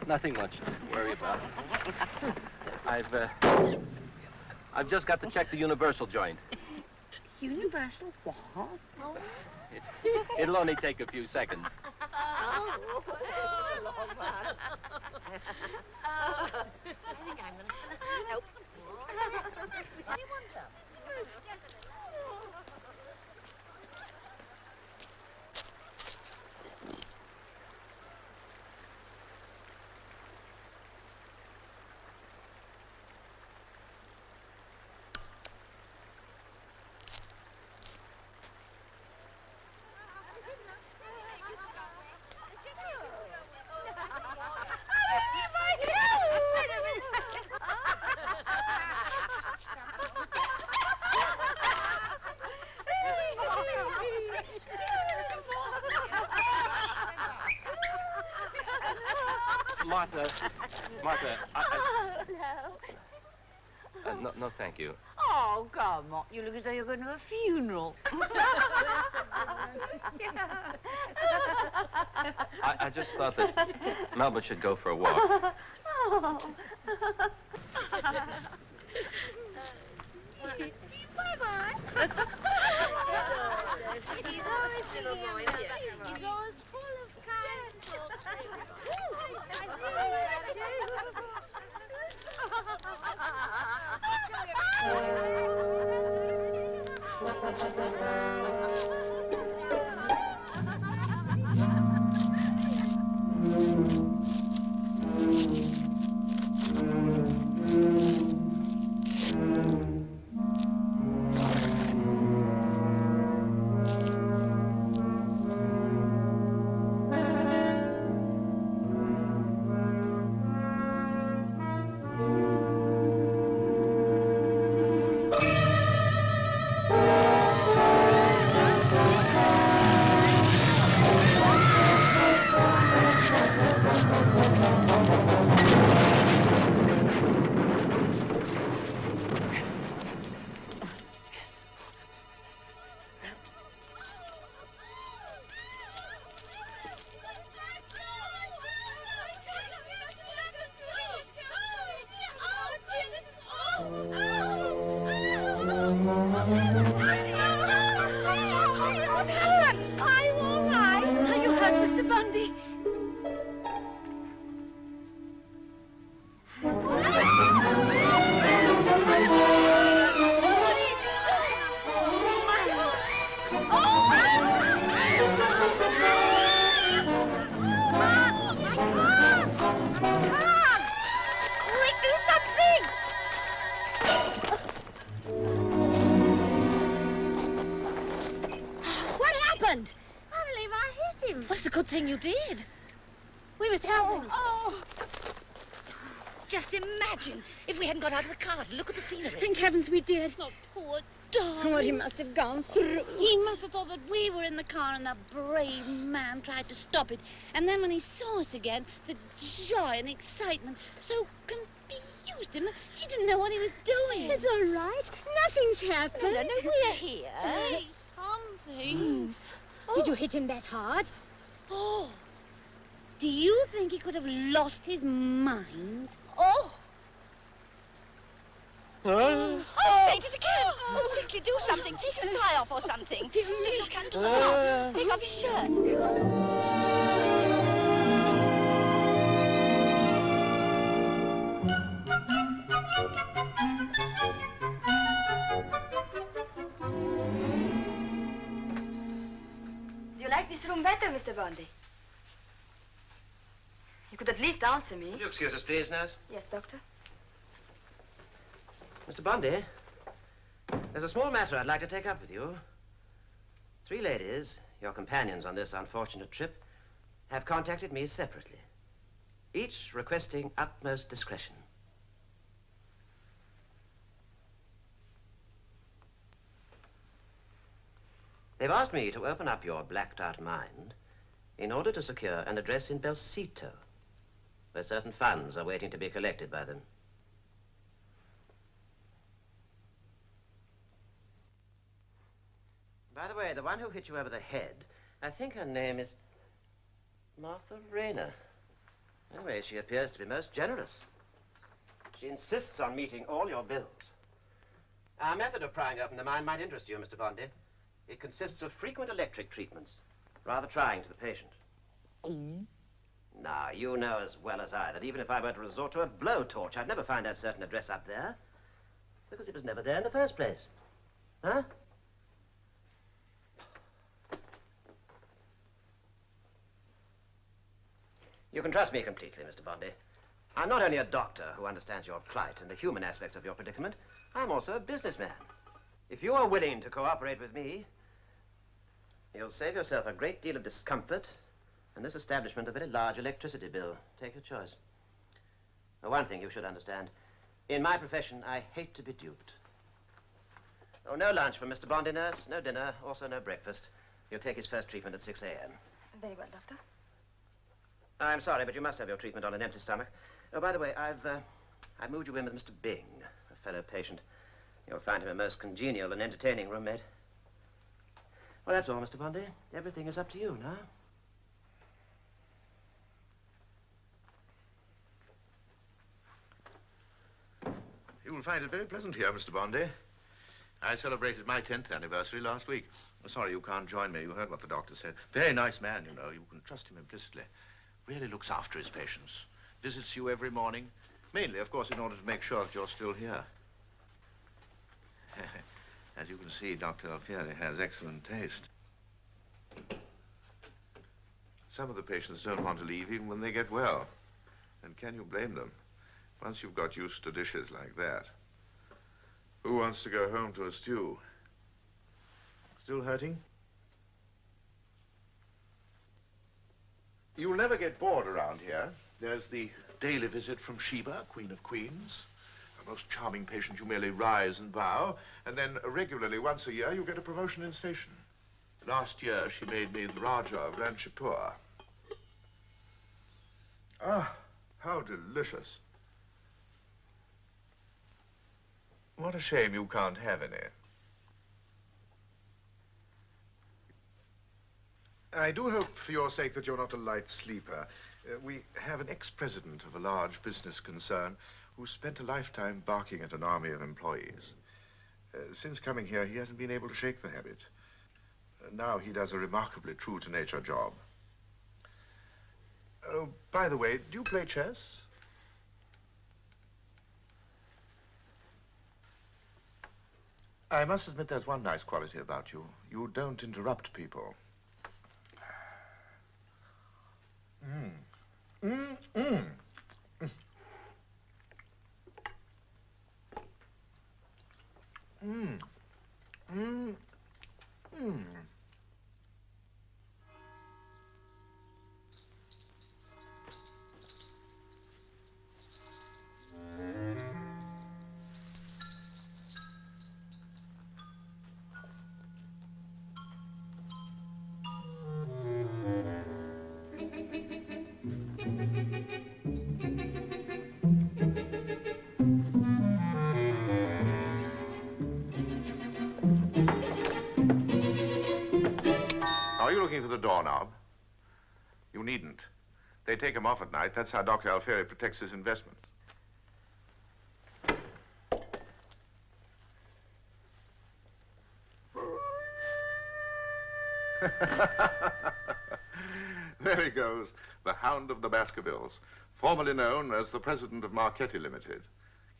Nothing much to worry about. I've just got to check the universal joint.
Universal what?
It'll only take a few seconds.
Oh. man. I think I'm going to... Nope. We say one time.
Martha,
No.
no, thank you.
Oh, come on. You look as though you're going to a funeral.
I just thought that Melba should go for a walk.
Oh.
Bye-bye. He's always little boy. He's all full of kind
You did. We was helping. Oh. Just imagine if we hadn't got out of the car to look at the scenery.
Thank heavens we did.
Oh, poor darling.
What he must have gone through.
He must have thought that we were in the car and the brave man tried to stop it. And then when he saw us again, the joy and excitement so confused him. He didn't know what he was doing.
It's all right. Nothing's happened.
No, we're here. Something.
Did you hit him that hard?
Oh, do you think he could have lost his mind?
Oh!
Oh, faint it again! Oh, quickly, do something. Take his tie off or something. Do you come to the pot? Take off his shirt.
Do you like this room better, Mr. Bondi? You could at least answer me.
Will you excuse us, please, nurse?
Yes, Doctor.
Mr. Bondi, there's a small matter I'd like to take up with you. 3 ladies, your companions on this unfortunate trip, have contacted me separately, each requesting utmost discretion. They've asked me to open up your blacked-out mind in order to secure an address in Belcito, where certain funds are waiting to be collected by them. By the way, the one who hit you over the head, I think her name is Martha Rayner. Anyway, she appears to be most generous. She insists on meeting all your bills. Our method of prying open the mind might interest you, Mr. Bondi. It consists of frequent electric treatments, rather trying to the patient. Now, you know as well as I that even if I were to resort to a blowtorch, I'd never find that certain address up there. Because it was never there in the first place. Huh? You can trust me completely, Mr. Bondi. I'm not only a doctor who understands your plight and the human aspects of your predicament, I'm also a businessman. If you are willing to cooperate with me, you'll save yourself a great deal of discomfort and this establishment a very large electricity bill. Take your choice. Now, one thing you should understand. In my profession, I hate to be duped. Oh, no lunch for Mr. Bondi, nurse. No dinner, also no breakfast. He'll take his first treatment at 6 a.m.
Very well, Doctor.
I'm sorry, but you must have your treatment on an empty stomach. Oh, by the way, I've moved you in with Mr. Bing, a fellow patient. You'll find him a most congenial and entertaining roommate. Well, that's all, Mr. Bondi. Everything is up to you now.
You will find it very pleasant here, Mr. Bondi. I celebrated my 10th anniversary last week. Sorry you can't join me. You heard what the doctor said. Very nice man, you know. You can trust him implicitly. Really looks after his patients. Visits you every morning. Mainly, of course, in order to make sure that you're still here. As you can see, Dr. Alfieri has excellent taste. Some of the patients don't want to leave even when they get well. And can you blame them? Once you've got used to dishes like that. Who wants to go home to a stew? Still hurting? You'll never get bored around here. There's the daily visit from Sheba, Queen of Queens. A most charming patient, you merely rise and bow. And then regularly, once a year, you get a promotion in station. Last year, she made me the Raja of Ranchipur. Ah, how delicious. What a shame you can't have any. I do hope, for your sake, that you're not a light sleeper. We have an ex-president of a large business concern who spent a lifetime barking at an army of employees. Since coming here, he hasn't been able to shake the habit. Now he does a remarkably true-to-nature job. Oh, by the way, do you play chess? I must admit there's one nice quality about you. You don't interrupt people. Are you looking for the doorknob? You needn't. They take him off at night. That's how Dr. Alfieri protects his investment. There he goes, the Hound of the Baskervilles, formerly known as the president of Marchetti Limited.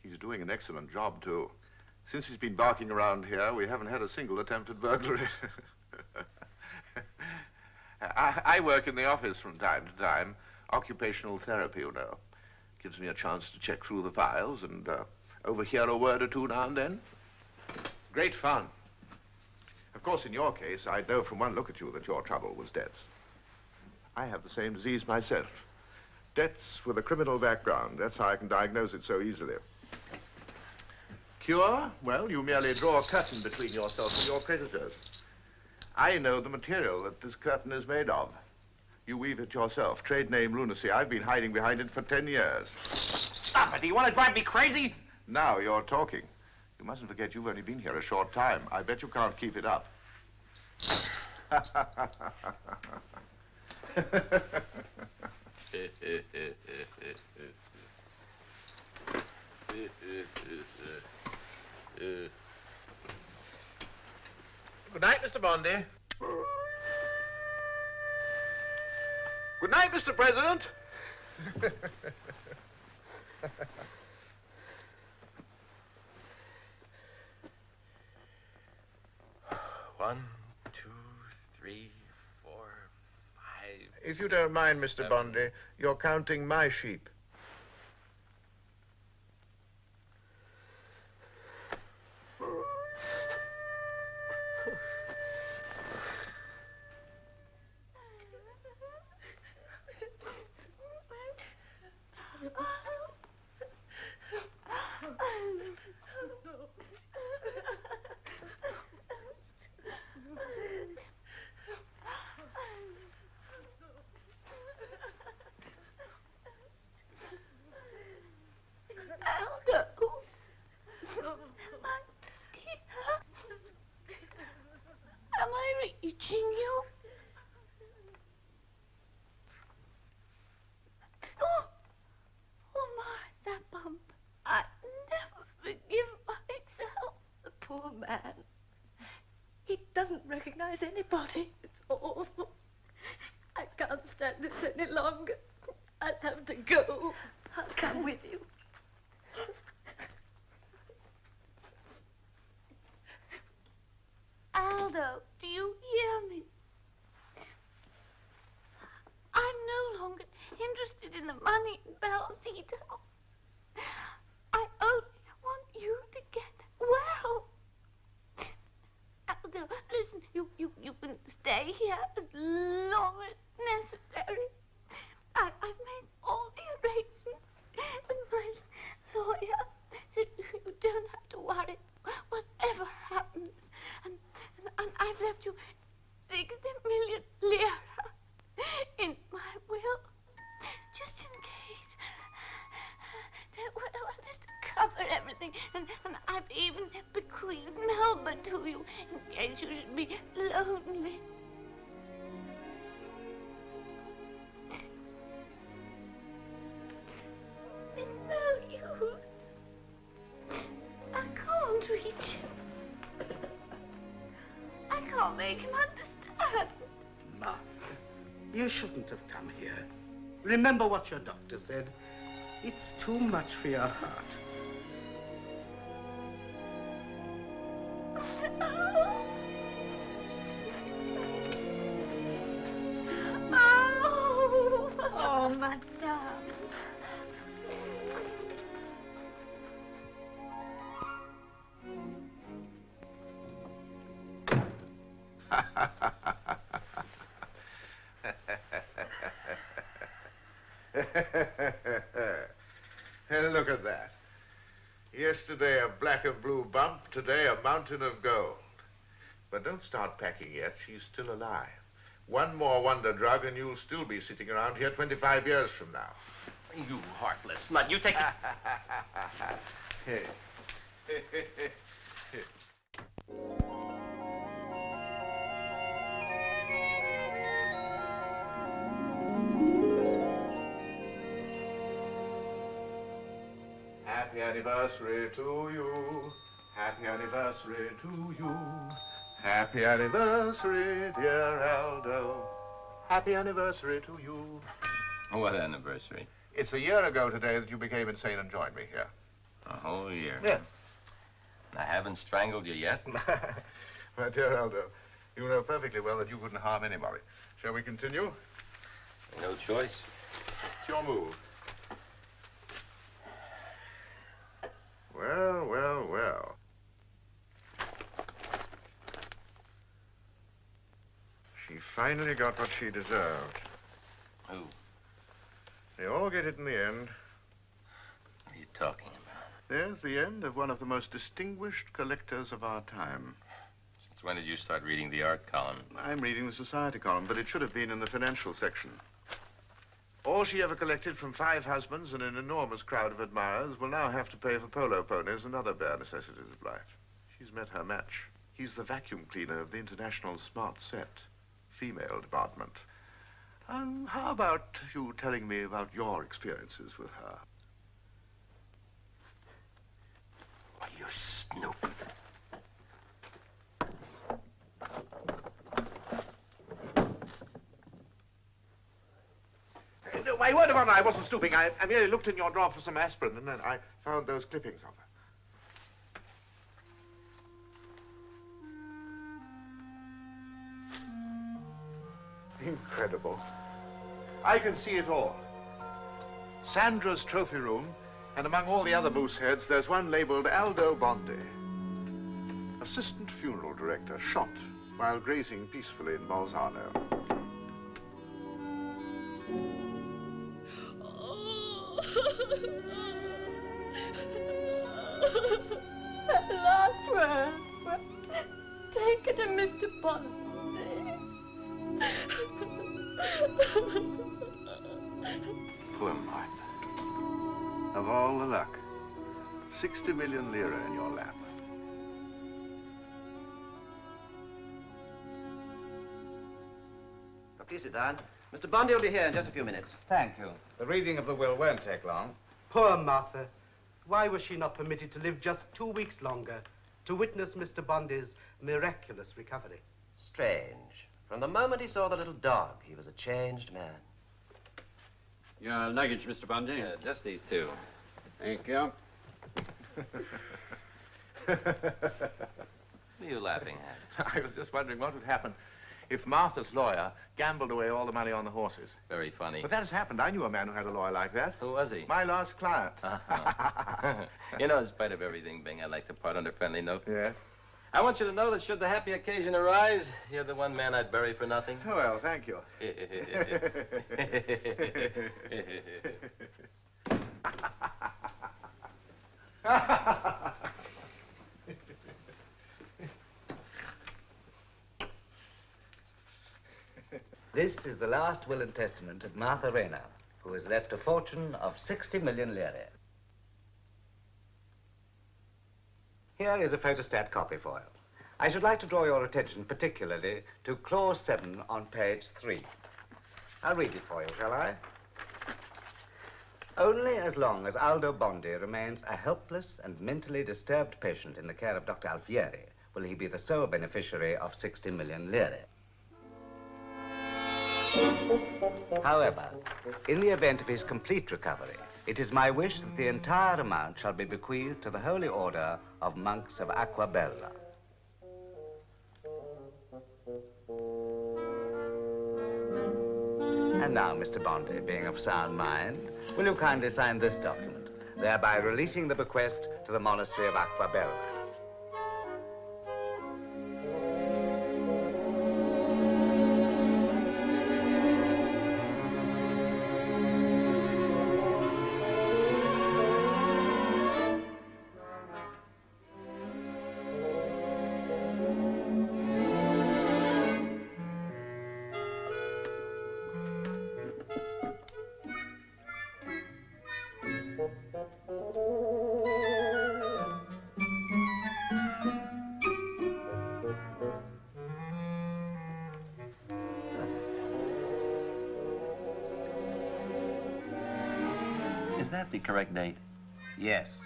He's doing an excellent job, too. Since he's been barking around here, we haven't had a single attempted burglary. I work in the office from time to time. Occupational therapy, you know. Gives me a chance to check through the files and overhear a word or two now and then. Great fun. Of course, in your case, I know from one look at you that your trouble was debts. I have the same disease myself. Debts with a criminal background. That's how I can diagnose it so easily. Cure? Well, you merely draw a curtain between yourself and your creditors. I know the material that this curtain is made of. You weave it yourself. Trade name lunacy. I've been hiding behind it for 10 years.
Stop it! Do you want to drive me crazy?
Now you're talking. You mustn't forget you've only been here a short time. I bet you can't keep it up. Good night, Mr. Bondi. Good night, Mr. President.
One, two, three, four, five.
If you don't mind, Mr. Bondi, you're counting my sheep.
Am I reaching you? Oh my, that bump. I never forgive myself. The poor man. He doesn't recognize anybody. It's awful. I can't stand this any longer. I'll have to go. I'll come with you. Aldo, do you hear me? I'm no longer interested in the money in Cyd. I only want you to get well. Aldo, listen, you can stay here as long as necessary. I've made all the arrangements with my lawyer, so you don't have to worry whatever happens. And I've left you 60 million lira in my will, just in case. Well, just to cover everything. And I've even bequeathed Melba to you in case you should be lonely. It's no use. I can't reach him. I can't make him understand.
Martha, you shouldn't have come here. Remember what your doctor said. It's too much for your heart.
Oh, madame.
Look at that. Yesterday a black and blue bump, today a mountain of gold. But don't start packing yet. She's still alive. One more wonder drug and you'll still be sitting around here 25 years from now.
You heartless slut. You take it.
Happy anniversary to you. Happy anniversary to you. Happy anniversary, dear Aldo. Happy anniversary to you.
What anniversary?
It's a year ago today that you became insane and joined me here.
A whole year.
Yeah.
I haven't strangled you yet.
My dear Aldo, you know perfectly well that you couldn't harm anybody. Shall we continue?
No choice.
It's your move. Well, well, well. She finally got what she deserved.
Who?
They all get it in the end.
What are you talking about?
There's the end of one of the most distinguished collectors of our time.
Since when did you start reading the art column?
I'm reading the society column, but it should have been in the financial section. All she ever collected from 5 husbands and an enormous crowd of admirers will now have to pay for polo ponies and other bare necessities of life. She's met her match. He's the vacuum cleaner of the International Smart Set female department. How about you telling me about your experiences with her?
Why, you snoop.
my word of honor, I wasn't stooping. I merely looked in your drawer for some aspirin, and then I found those clippings of her. Incredible. I can see it all. Sandra's trophy room, and among all the other moose heads, there's one labeled Aldo Bondi. Assistant funeral director, shot while grazing peacefully in Bolzano.
That last words were, take it to Mr. Bondi.
Poor Martha. Of all the luck, 60 million lira in your lap.
Please sit down. Mr. Bondi will be here in just a few minutes.
Thank you. The reading of the will won't take long. Poor Martha. Why was she not permitted to live just 2 weeks longer to witness Mr. Bondi's miraculous recovery?
Strange. From the moment he saw the little dog, he was a changed man.
Your luggage, Mr. Bondi?
Just these two.
Thank you.
What are you laughing at?
I was just wondering what would happen if Martha's lawyer gambled away all the money on the horses.
Very funny.
But that has happened. I knew a man who had a lawyer like that.
Who was he?
My last client.
You know, in spite of everything, Bing, I'd like to part on a friendly note.
Yes?
I want you to know that should the happy occasion arise, you're the one man I'd bury for nothing.
Oh, well, thank you.
This is the last will and testament of Martha Rayner, who has left a fortune of 60 million lire. Here is a photostat copy for you. I should like to draw your attention particularly to clause 7 on page 3. I'll read it for you, shall I? Only as long as Aldo Bondi remains a helpless and mentally disturbed patient in the care of Dr. Alfieri will he be the sole beneficiary of 60 million lire. However, in the event of his complete recovery, it is my wish that the entire amount shall be bequeathed to the Holy Order of Monks of Aquabella. And now, Mr. Bondi, being of sound mind, will you kindly sign this document, thereby releasing the bequest to the monastery of Aquabella?
Is that the correct date?
Yes.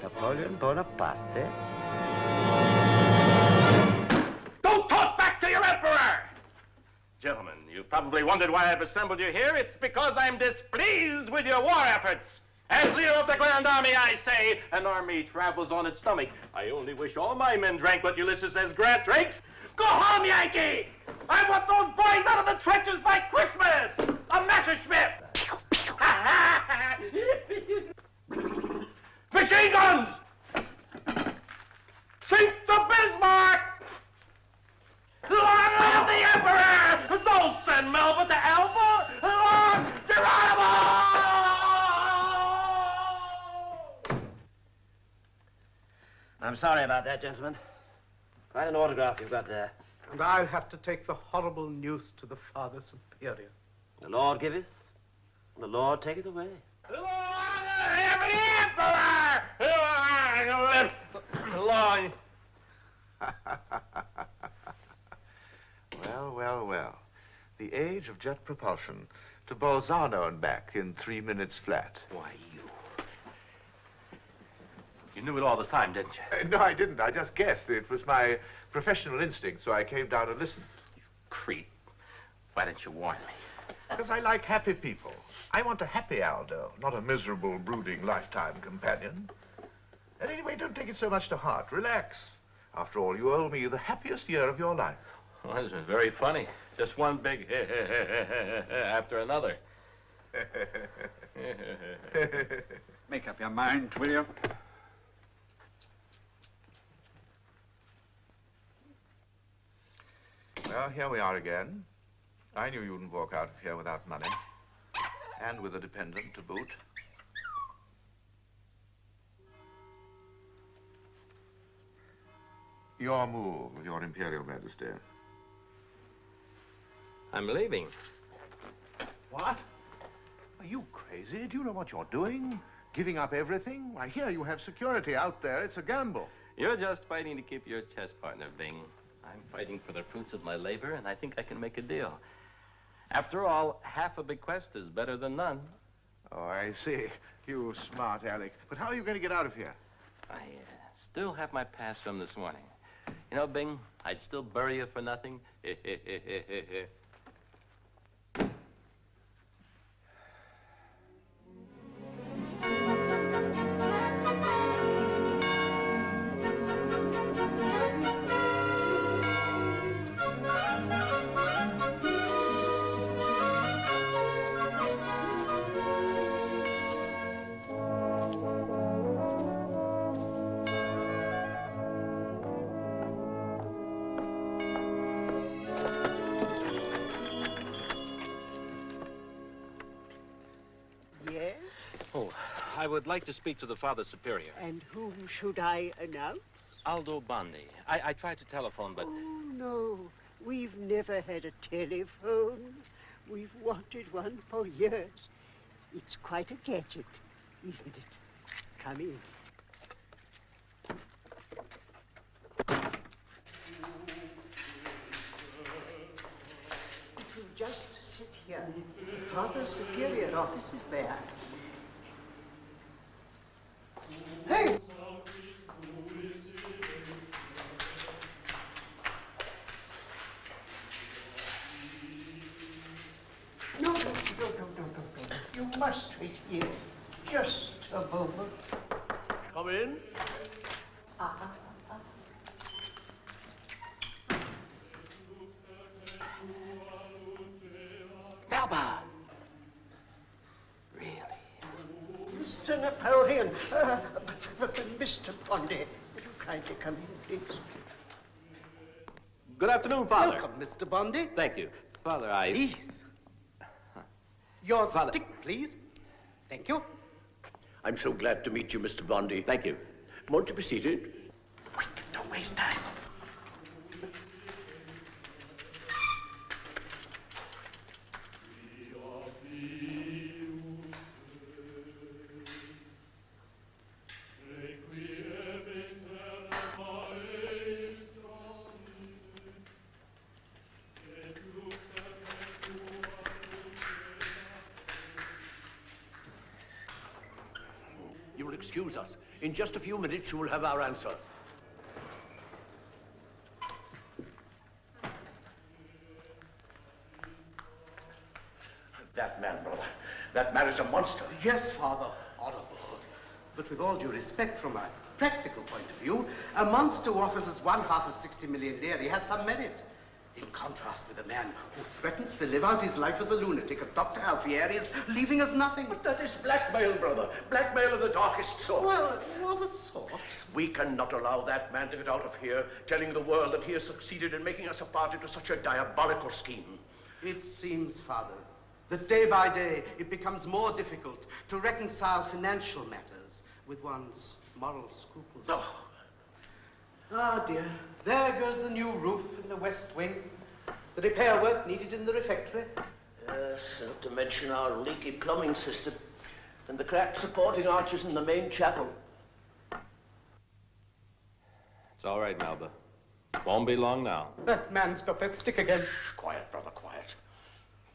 Napoleon Bonaparte?
Don't talk back to your emperor! Gentlemen, you've probably wondered why I've assembled you here. It's because I'm displeased with your war efforts. As leader of the Grand Army, I say, an army travels on its stomach. I only wish all my men drank what Ulysses S. Grant drinks. Go home, Yankee! I want those boys out of the trenches by Christmas! A Messerschmitt! Machine guns! Sink the Bismarck! Long live the Emperor! Don't say
I'm sorry about that, gentlemen. Quite an autograph you've got there.
And I'll have to take the horrible news to the Father Superior.
The Lord giveth, and the Lord taketh away.
Long.
Well. The age of jet propulsion to Bolzano and back in 3 minutes flat.
Why, you knew it all the time, didn't you?
No, I didn't. I just guessed. It was my professional instinct, so I came down and listened.
Creep. Why didn't you warn me?
Because I like happy people. I want a happy Aldo, not a miserable, brooding lifetime companion. And anyway, don't take it so much to heart. Relax. After all, you owe me the happiest year of your life.
Well, this is very funny. Just one big after another.
Make up your mind, will you?
Well, here we are again. I knew you wouldn't walk out of here without money. And with a dependent to boot. Your move, Your Imperial Majesty.
I'm leaving.
What? Are you crazy? Do you know what you're doing? Giving up everything? Why, here you have security. Out there, it's a gamble.
You're just fighting to keep your chess partner, Bing. I'm fighting for the fruits of my labor, and I think I can make a deal. After all, half a bequest is better than none.
Oh, I see. You smart Alec. But how are you going to get out of here?
I still have my pass from this morning. You know, Bing, I'd still bury you for nothing. I would like to speak to the Father Superior.
And whom should I announce?
Aldo Bondi. I tried to telephone, but...
Oh, no. We've never had a telephone. We've wanted one for years. It's quite a gadget, isn't it? Come in. If you'll just sit here. The Father Superior office is there. Hey! No. You must wait here. Just a moment.
Come in.
Melba!
Mr. Napoleon, Mr. Bondi, will you kindly come in, please?
Good afternoon, Father.
Welcome, Mr. Bondi.
Thank you. Father,
Please. Your stick, please. Thank you.
I'm so glad to meet you, Mr. Bondi.
Thank you.
Won't you be seated?
Quick, don't waste time.
You'll excuse us. In just a few minutes, you will have our answer. That man, brother. That man is a monster.
Yes, Father. Horrible. But with all due respect, from a practical point of view, a monster who offers us 1/2 of 60 million lire has some merit. In contrast with a man who threatens to live out his life as a lunatic at Dr. Alfieri's, leaving us nothing.
But that is blackmail, brother. Blackmail of the darkest sort.
Well, of a sort.
We cannot allow that man to get out of here, telling the world that he has succeeded in making us a party to such a diabolical scheme.
It seems, Father, that day by day it becomes more difficult to reconcile financial matters with one's moral scruples.
Oh,
Ah, dear. There goes the new roof in the west wing. The repair work needed in the refectory.
Yes, not to mention our leaky plumbing system and the cracked supporting arches in the main chapel.
It's all right, Melba. Won't be long now.
That man's got that stick again.
Quiet, brother, quiet.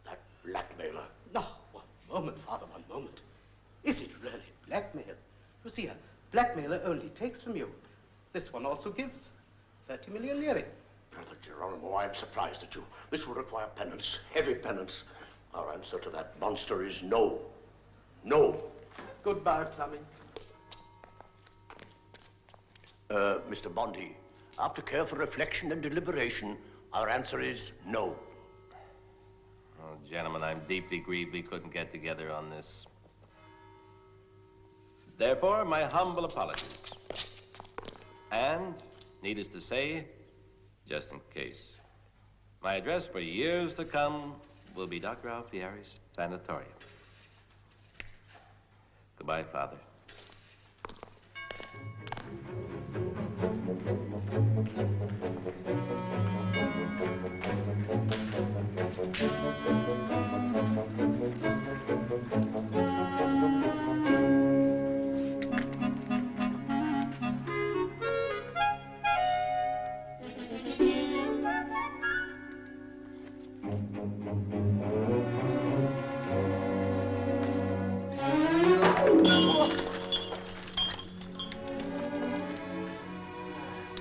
That blackmailer.
No, one moment, Father, one moment. Is it really blackmail? You see, a blackmailer only takes from you. This one also gives 30 million lire.
Brother Geronimo, I am surprised at you. This will require penance, heavy penance. Our answer to that monster is no. No.
Goodbye, Fleming.
Mr. Bondi, after careful reflection and deliberation, our answer is no.
Oh, gentlemen, I'm deeply grieved we couldn't get together on this. Therefore, my humble apologies. And, needless to say, just in case, my address for years to come will be Dr. Alfieri's sanatarium. Goodbye, Father.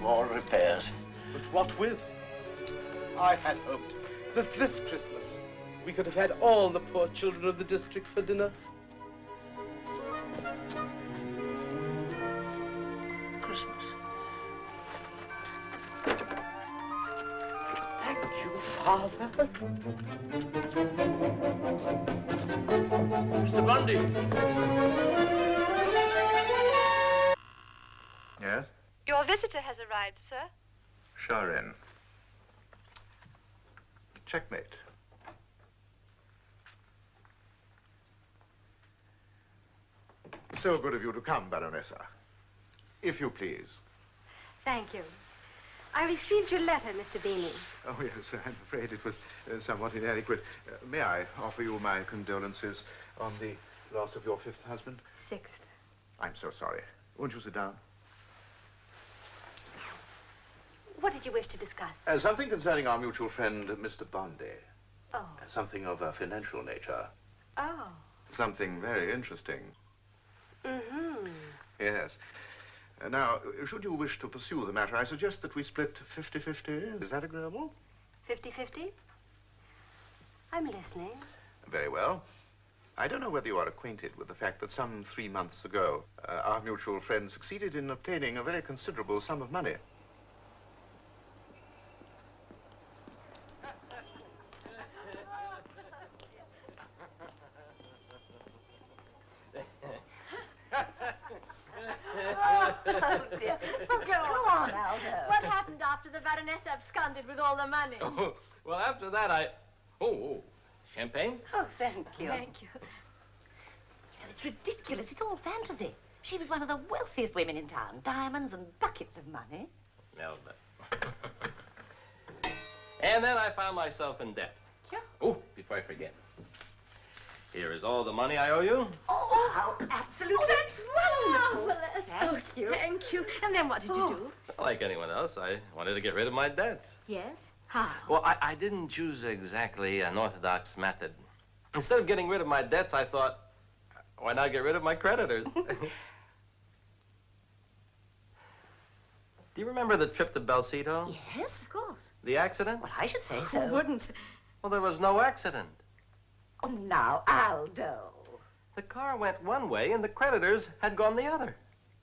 More repairs.
But what with? I had hoped that this Christmas we could have had all the poor children of the district for dinner.
Christmas.
Thank you, Father.
Mr. Bondi.
Yes?
Your visitor has arrived, sir.
Sure in. Checkmate. So good of you to come, Baronessa. If you please.
Thank you. I received your letter, Mr. Beanie.
Oh, yes, I'm afraid it was somewhat inadequate. May I offer you my condolences on the loss of your fifth husband?
Sixth.
I'm so sorry. Won't you sit down?
What did you wish to discuss?
Something concerning our mutual friend, Mr. Bondi.
Oh.
Something of a financial nature.
Oh.
Something very interesting.
Mm-hmm.
Yes. Now, should you wish to pursue the matter, I suggest that we split 50-50. Is that agreeable?
50-50? I'm listening.
Very well. I don't know whether you are acquainted with the fact that some 3 months ago, our mutual friend succeeded in obtaining a very considerable sum of money.
Oh, dear. Oh, go on, Aldo. What happened after the Baroness absconded with all the money?
Oh, well, after that, Oh, champagne?
Oh, thank you.
Thank you.
You know, it's ridiculous. It's all fantasy. She was one of the wealthiest women in town. Diamonds and buckets of money.
Melba. And then I found myself in debt.
Yeah.
Oh, before I forget. Here is all the money I owe you.
Oh, how absolutely.
Oh, that's wonderful. Well,
Thank you.
Thank you. And then what did you do?
Like anyone else, I wanted to get rid of my debts.
Yes? How?
Well, I didn't choose exactly an orthodox method. Instead of getting rid of my debts, I thought, why not get rid of my creditors? Do you remember the trip to Belcito?
Yes, of course.
The accident?
Well, I should say so.
Who wouldn't?
Well, there was no accident.
Oh, now, Aldo.
The car went one way and the creditors had gone the other.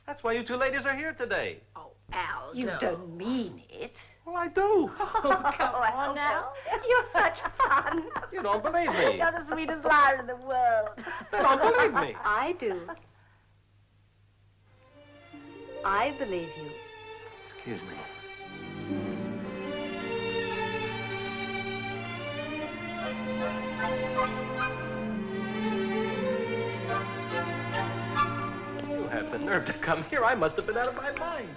That's why you two ladies are here today.
Oh, Aldo.
You don't mean it.
Well, I do.
Oh, come on now.
You're such fun.
You don't believe me.
You're the sweetest liar in the world.
They don't believe me.
I do. I believe you.
Excuse me.
You have the nerve to come here. I must have been out of my mind.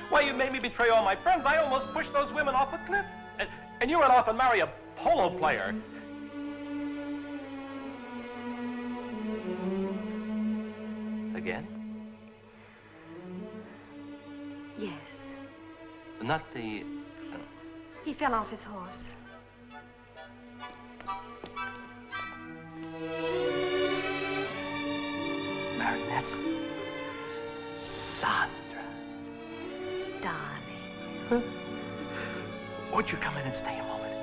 Why, you made me betray all my friends. I almost pushed those women off a cliff. And you went off and marry a polo player. Again?
Yes.
Not the...
He fell off his horse.
Baroness Sandra.
Darling.
Huh? Won't you come in and stay a moment?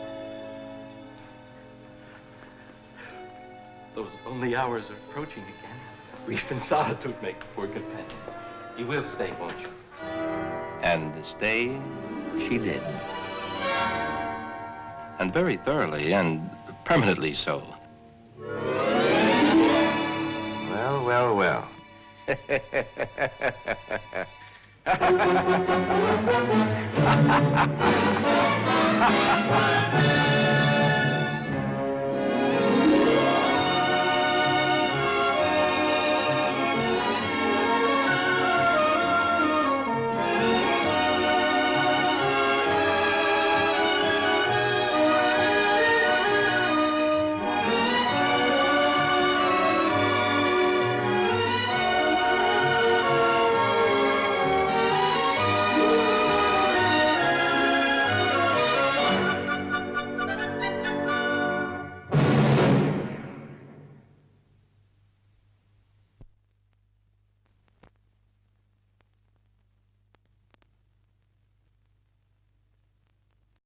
Those lonely hours are approaching again. Grief and solitude make poor companions. You will stay, won't you?
And stay she did. And very thoroughly and permanently so.
Well, well, well.